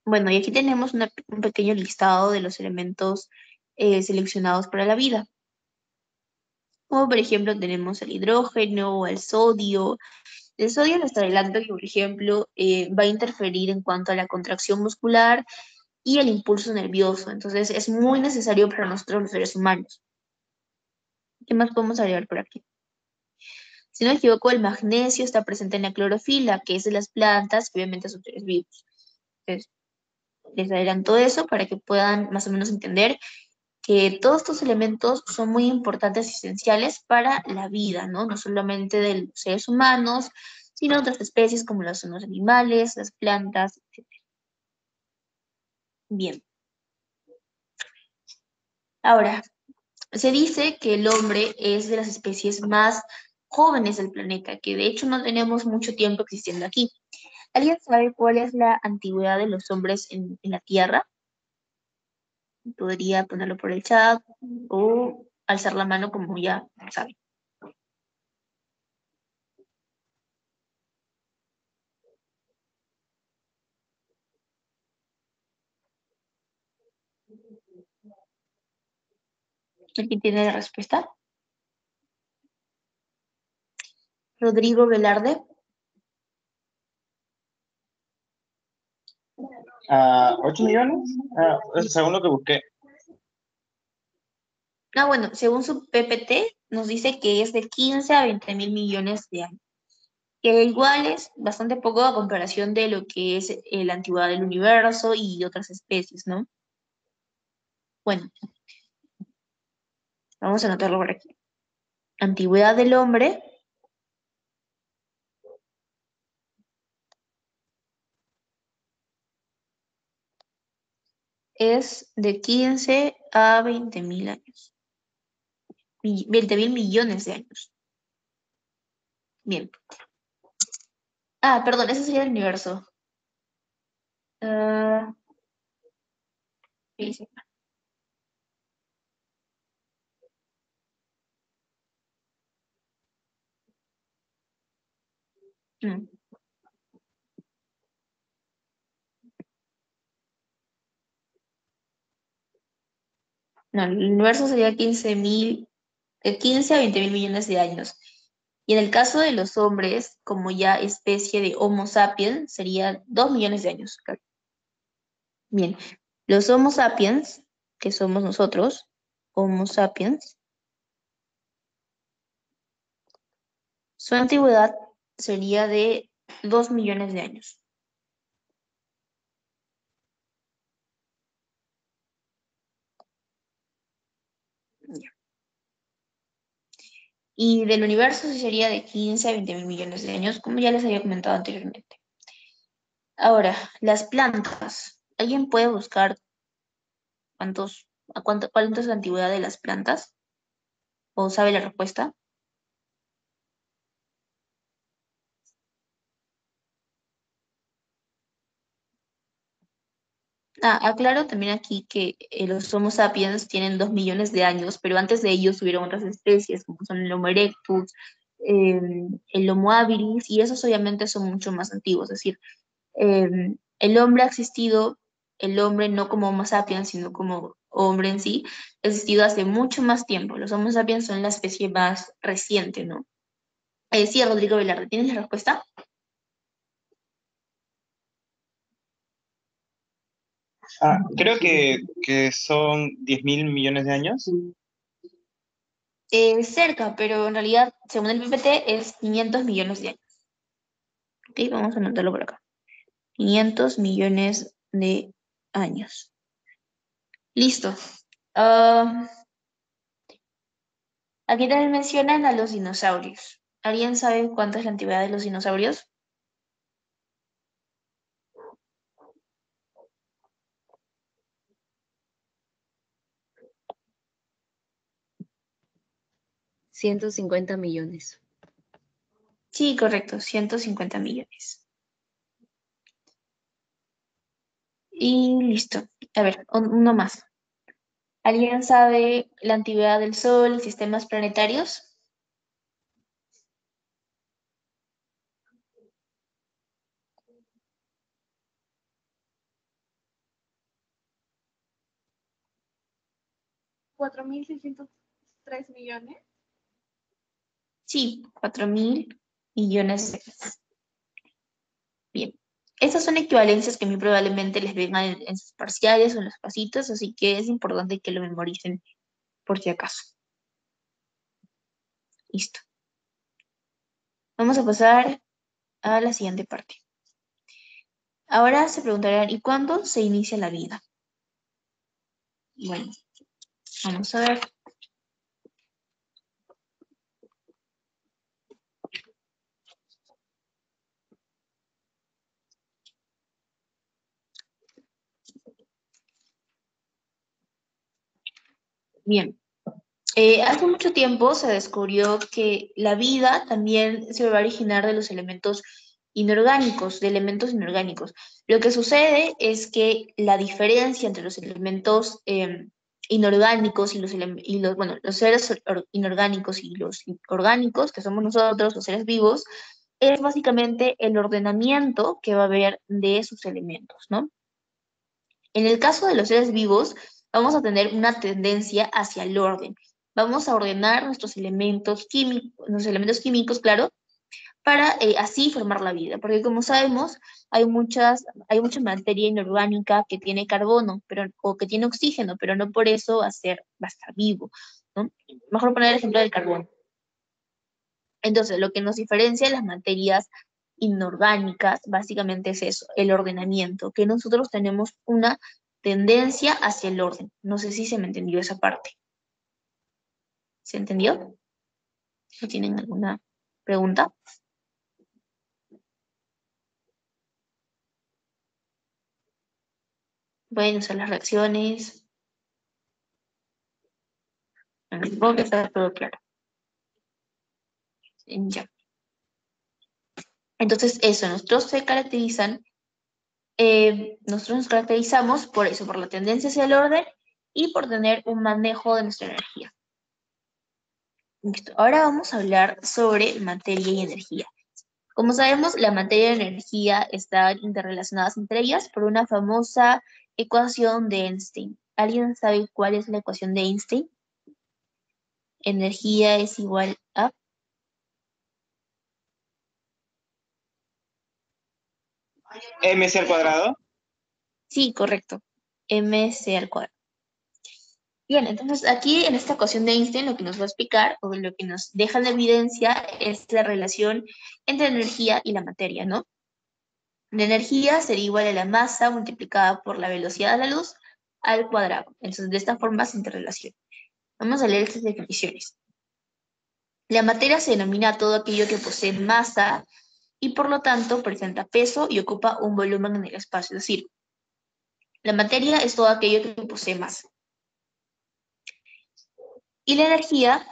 Bueno, y aquí tenemos un pequeño listado de los elementos seleccionados para la vida. Como por ejemplo tenemos el hidrógeno, el sodio. El sodio les adelanto que, por ejemplo, va a interferir en cuanto a la contracción muscular y el impulso nervioso. Entonces es muy necesario para nosotros los seres humanos. ¿Qué más podemos agregar por aquí? Si no me equivoco, el magnesio está presente en la clorofila, que es de las plantas, que obviamente son seres vivos. Entonces, les adelanto eso para que puedan más o menos entender que todos estos elementos son muy importantes y esenciales para la vida, ¿no? No solamente de los seres humanos, sino de otras especies como son los animales, las plantas, etc. Bien. Ahora, se dice que el hombre es de las especies más jóvenes del planeta, que de hecho no tenemos mucho tiempo existiendo aquí. ¿Alguien sabe cuál es la antigüedad de los hombres en la Tierra? Podría ponerlo por el chat o alzar la mano como ya saben. ¿Alguien tiene la respuesta? Rodrigo Velarde. ¿8 millones? Según lo que busqué. Bueno, según su PPT, nos dice que es de 15 a 20 mil millones de años, que igual es bastante poco a comparación de lo que es la antigüedad del universo y otras especies, ¿no? Bueno, vamos a anotarlo por aquí. Antigüedad del hombre es de 15 a 20 mil años. 20 mil millones de años. Bien. Perdón, ese sería el universo. Ah, ¿qué dice? Mm. No, el universo sería 15 de 15 a 20 mil millones de años. Y en el caso de los hombres, como ya especie de Homo sapiens, sería 2 millones de años. Claro. Bien, los Homo sapiens, que somos nosotros, Homo sapiens, su antigüedad sería de 2 millones de años. Ya. Y del universo sí sería de 15 a 20 mil millones de años, como ya les había comentado anteriormente. Ahora, las plantas. ¿Alguien puede buscar cuánto es la antigüedad de las plantas? ¿O sabe la respuesta? Aclaro también aquí que los Homo sapiens tienen 2 millones de años, pero antes de ellos hubieron otras especies, como son el Homo erectus, el Homo habilis, y esos obviamente son mucho más antiguos. Es decir, el hombre ha existido, el hombre no como Homo sapiens, sino como hombre en sí, ha existido hace mucho más tiempo. Los Homo sapiens son la especie más reciente, ¿no? Sí, Rodrigo Velarde, ¿tienes la respuesta? Creo que son 10 mil millones de años. Cerca, pero en realidad, según el PPT, es 500 millones de años. Ok, vamos a anotarlo por acá. 500 millones de años. Listo. Ah, aquí también mencionan a los dinosaurios. ¿Alguien sabe cuánto es la antigüedad de los dinosaurios? $150 millones. Sí, correcto, 150 millones. Y listo. A ver, uno más. ¿Alguien sabe la antigüedad del Sol, sistemas planetarios? $4.603 millones. Sí, 4.000 millones de veces. Bien. Estas son equivalencias que muy probablemente les vengan en sus parciales o en los pasitos, así que es importante que lo memoricen por si acaso. Listo. Vamos a pasar a la siguiente parte. Ahora se preguntarán, ¿y cuándo se inicia la vida? Bueno, vamos a ver. Bien. Hace mucho tiempo se descubrió que la vida también se va a originar de los elementos inorgánicos, de elementos inorgánicos. Lo que sucede es que la diferencia entre los elementos inorgánicos y bueno, los seres inorgánicos y los orgánicos, que somos nosotros, los seres vivos, es básicamente el ordenamiento que va a haber de sus elementos, ¿no? En el caso de los seres vivos, vamos a tener una tendencia hacia el orden. Vamos a ordenar nuestros elementos químicos, claro, para así formar la vida. Porque como sabemos, hay mucha materia inorgánica que tiene carbono, o que tiene oxígeno, pero no por eso va a estar vivo, ¿no? Mejor poner el ejemplo del carbono. Entonces, lo que nos diferencia de las materias inorgánicas básicamente es eso, el ordenamiento, que nosotros tenemos una tendencia hacia el orden. No sé si se me entendió esa parte. ¿Se entendió? ¿No tienen alguna pregunta? Pueden usar las reacciones. Supongo que está todo claro. Ya. Entonces, eso, nosotros nos caracterizamos por eso, por la tendencia hacia el orden y por tener un manejo de nuestra energía. Listo. Ahora vamos a hablar sobre materia y energía. Como sabemos, la materia y la energía están interrelacionadas entre ellas por una famosa ecuación de Einstein. ¿Alguien sabe cuál es la ecuación de Einstein? Energía es igual a... MC al cuadrado. Sí, correcto. mc al cuadrado. Bien, entonces aquí en esta ecuación de Einstein lo que nos va a explicar o lo que nos deja en evidencia es la relación entre la energía y la materia, ¿no? La energía sería igual a la masa multiplicada por la velocidad de la luz al cuadrado. Entonces, de esta forma se interrelaciona. Vamos a leer estas definiciones. La materia se denomina todo aquello que posee masa y por lo tanto presenta peso y ocupa un volumen en el espacio. Es decir, la materia es todo aquello que posee masa. Y la energía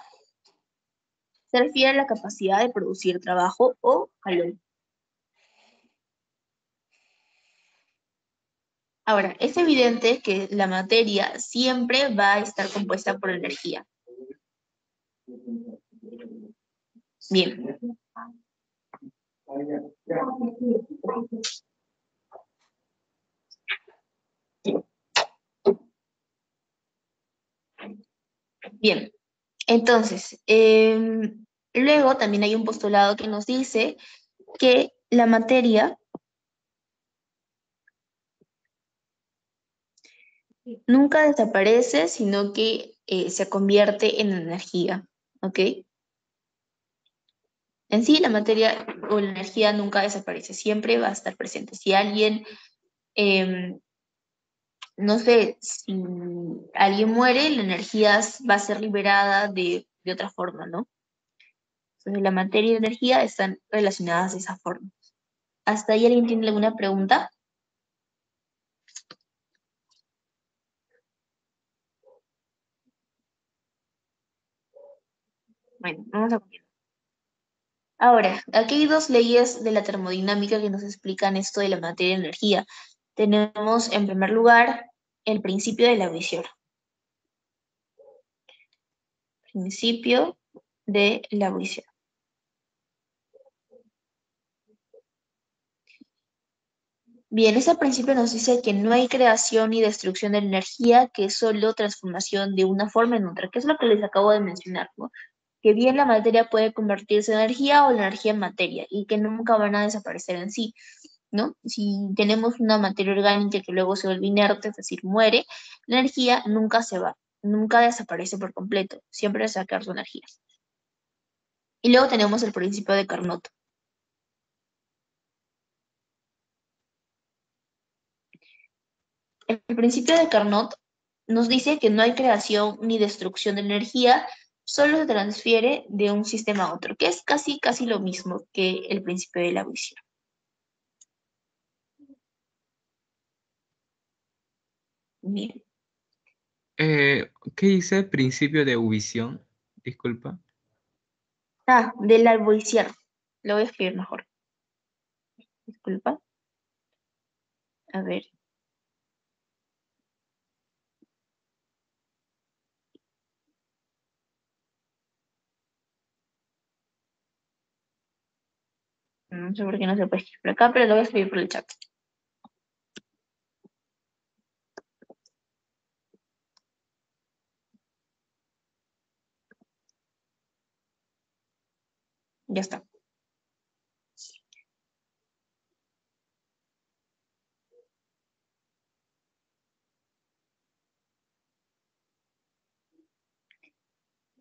se refiere a la capacidad de producir trabajo o calor. Ahora, es evidente que la materia siempre va a estar compuesta por energía. Bien. Bien. Entonces, luego también hay un postulado que nos dice que la materia nunca desaparece, sino que se convierte en energía, ¿ok? En sí, la materia o la energía nunca desaparece, siempre va a estar presente. Si alguien, no sé, si alguien muere, la energía va a ser liberada de otra forma, ¿no? Entonces, la materia y la energía están relacionadas de esa forma. ¿Hasta ahí alguien tiene alguna pregunta? Bueno, vamos a continuar. Ahora, aquí hay dos leyes de la termodinámica que nos explican esto de la materia y energía. tenemos en primer lugar el principio de Lavoisier. Principio de Lavoisier. Bien, ese principio nos dice que no hay creación ni destrucción de la energía, que es solo transformación de una forma en otra, que es lo que les acabo de mencionar, ¿no? Que bien la materia puede convertirse en energía o la energía en materia, y que nunca van a desaparecer en sí, ¿no? Si tenemos una materia orgánica que luego se vuelve inerte, es decir, muere, la energía nunca se va, nunca desaparece por completo, siempre se va a quedar su energía. Y luego tenemos el principio de Carnot. El principio de Carnot nos dice que no hay creación ni destrucción de energía, solo se transfiere de un sistema a otro, que es casi lo mismo que el principio de Lavoisier. Bien. ¿Qué dice principio de Ubisión? Disculpa. De Lavoisier. Lo voy a escribir mejor. Disculpa. A ver. No sé por qué no se puede escribir por acá, pero lo voy a escribir por el chat. Ya está.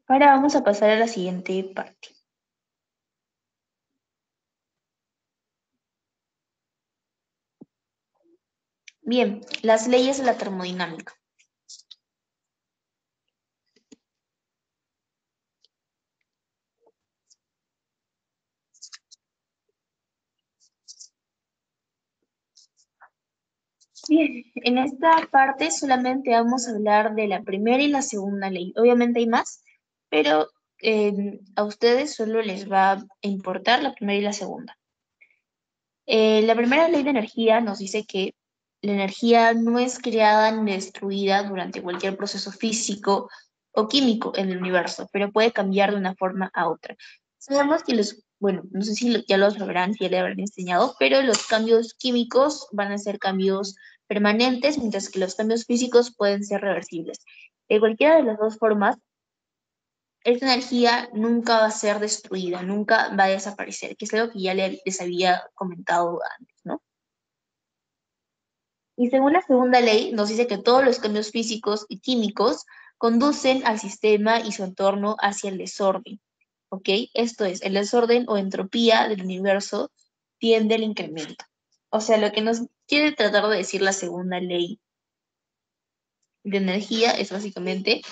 Ahora vamos a pasar a la siguiente parte. Bien, las leyes de la termodinámica. Bien, en esta parte solamente vamos a hablar de la primera y la segunda ley. Obviamente hay más, pero a ustedes solo les va a importar la primera y la segunda. La primera ley de energía nos dice que la energía no es creada ni destruida durante cualquier proceso físico o químico en el universo, pero puede cambiar de una forma a otra. Sabemos que bueno, no sé si ya lo sabrán, si ya le habrán enseñado, pero los cambios químicos van a ser cambios permanentes, mientras que los cambios físicos pueden ser reversibles. De cualquiera de las dos formas, esta energía nunca va a ser destruida, nunca va a desaparecer, que es algo que ya les había comentado antes, ¿no? Y según la segunda ley, nos dice que todos los cambios físicos y químicos conducen al sistema y su entorno hacia el desorden, ¿ok? Esto es, el desorden o entropía del universo tiende al incremento. O sea, lo que nos quiere tratar de decir la segunda ley de energía es básicamente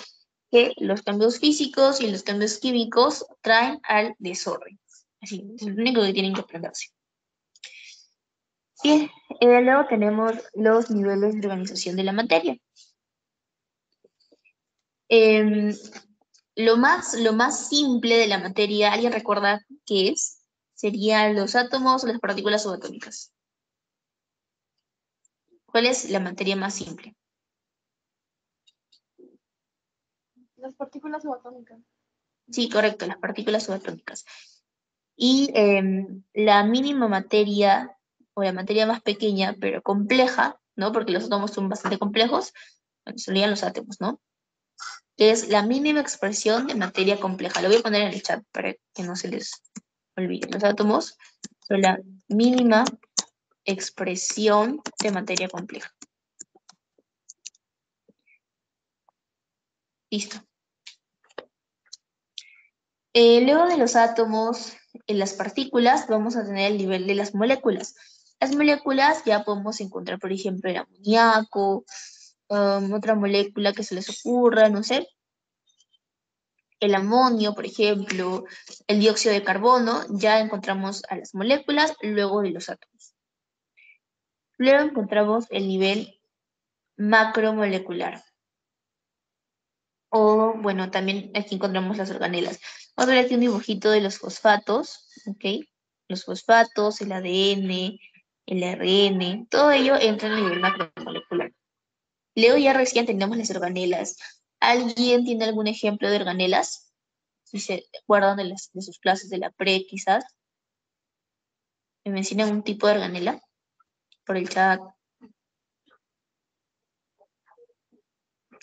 que los cambios físicos y los cambios químicos traen al desorden. Así, es lo único que tienen que aprenderse. Y luego tenemos los niveles de organización de la materia. Lo más simple de la materia, ¿alguien recuerda qué es? Serían los átomos o las partículas subatómicas. ¿Cuál es la materia más simple? Las partículas subatómicas. Sí, correcto, las partículas subatómicas. Y la mínima materia, o la materia más pequeña, pero compleja, ¿no? Porque los átomos son bastante complejos, bueno, serían los átomos, ¿no? Que es la mínima expresión de materia compleja. Lo voy a poner en el chat para que no se les olvide. Los átomos son la mínima expresión de materia compleja. Listo. Luego de los átomos, en las partículas, vamos a tener el nivel de las moléculas. Las moléculas ya podemos encontrar, por ejemplo, el amoníaco, otra molécula que se les ocurra, no sé, el amonio, por ejemplo, el dióxido de carbono, ya encontramos a las moléculas luego de los átomos. Luego encontramos el nivel macromolecular. O, bueno, también aquí encontramos las organelas. Vamos a ver aquí un dibujito de los fosfatos, ¿ok? Los fosfatos, el ADN, el ARN, todo ello entra en el nivel macromolecular. Luego ya recién tenemos las organelas. ¿Alguien tiene algún ejemplo de organelas? Si se acuerdan de sus clases de la pre, quizás. ¿Me mencionan un tipo de organela? Por el chat.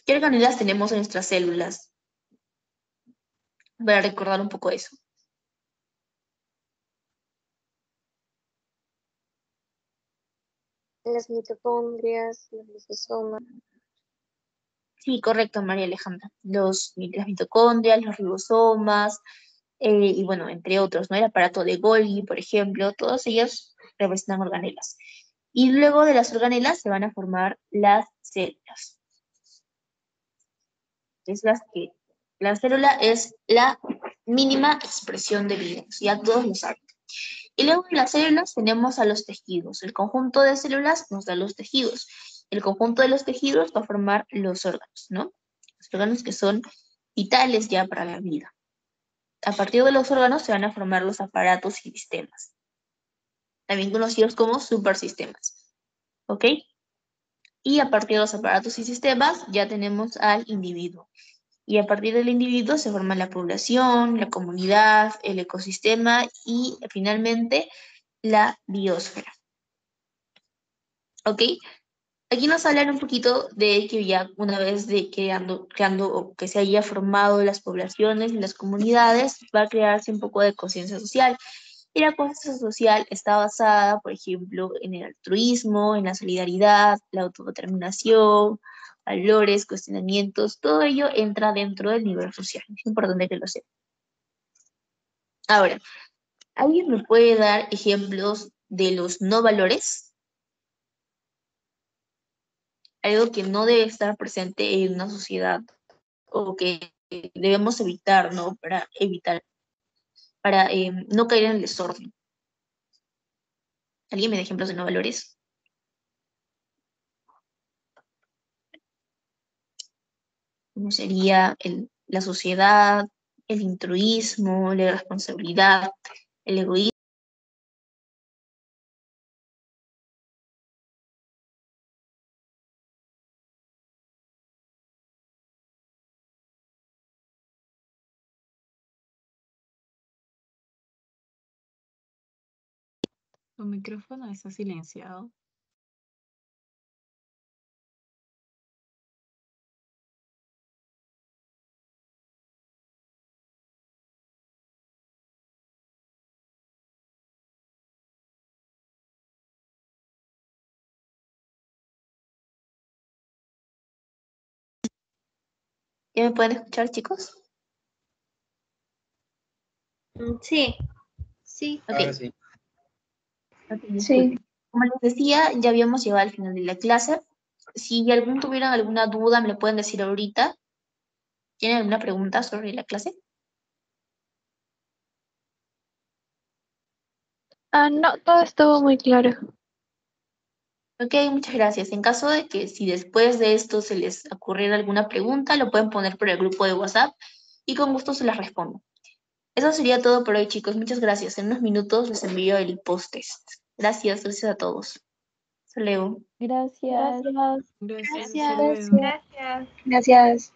¿Qué organelas tenemos en nuestras células? Para recordar un poco eso. Las mitocondrias, los lisosomas. Sí, correcto, María Alejandra. Las mitocondrias, los ribosomas, y bueno, entre otros, ¿no? El aparato de Golgi, por ejemplo, todos ellos representan organelas. Y luego de las organelas se van a formar las células. La célula es la mínima expresión de vida, ya todos lo saben. Y luego de las células tenemos a los tejidos. El conjunto de células nos da los tejidos. El conjunto de los tejidos va a formar los órganos, ¿no? Los órganos que son vitales ya para la vida. A partir de los órganos se van a formar los aparatos y sistemas, también conocidos como supersistemas. ¿Ok? Y a partir de los aparatos y sistemas ya tenemos al individuo. Y a partir del individuo se forma la población, la comunidad, el ecosistema y finalmente la biosfera. ¿Ok? Aquí nos hablan un poquito de que ya una vez de creando o que se haya formado las poblaciones y las comunidades, va a crearse un poco de conciencia social. Y la conciencia social está basada, por ejemplo, en el altruismo, en la solidaridad, la autodeterminación, valores, cuestionamientos, todo ello entra dentro del nivel social. Es importante que lo sepan. Ahora, ¿alguien me puede dar ejemplos de los no valores? Algo que no debe estar presente en una sociedad o que debemos evitar, ¿no? Para no caer en el desorden. ¿Alguien me da ejemplos de no valores? ¿Cómo sería la sociedad, el altruismo, la irresponsabilidad, el egoísmo? Tu micrófono está silenciado. ¿Ya me pueden escuchar, chicos? Sí, sí. Ok. Ahora sí. Ok, Sí. disculpen. Como les decía, ya habíamos llegado al final de la clase. Si algún tuvieran alguna duda, me lo pueden decir ahorita. ¿Tienen alguna pregunta sobre la clase? No, todo estuvo muy claro. Ok, muchas gracias. En caso de que si después de esto se les ocurriera alguna pregunta, lo pueden poner por el grupo de WhatsApp y con gusto se las respondo. Eso sería todo por hoy, chicos. Muchas gracias. En unos minutos les envío el post-test. Gracias, gracias a todos. Hasta luego. Gracias. Gracias. Gracias. Hasta luego. Gracias. Gracias.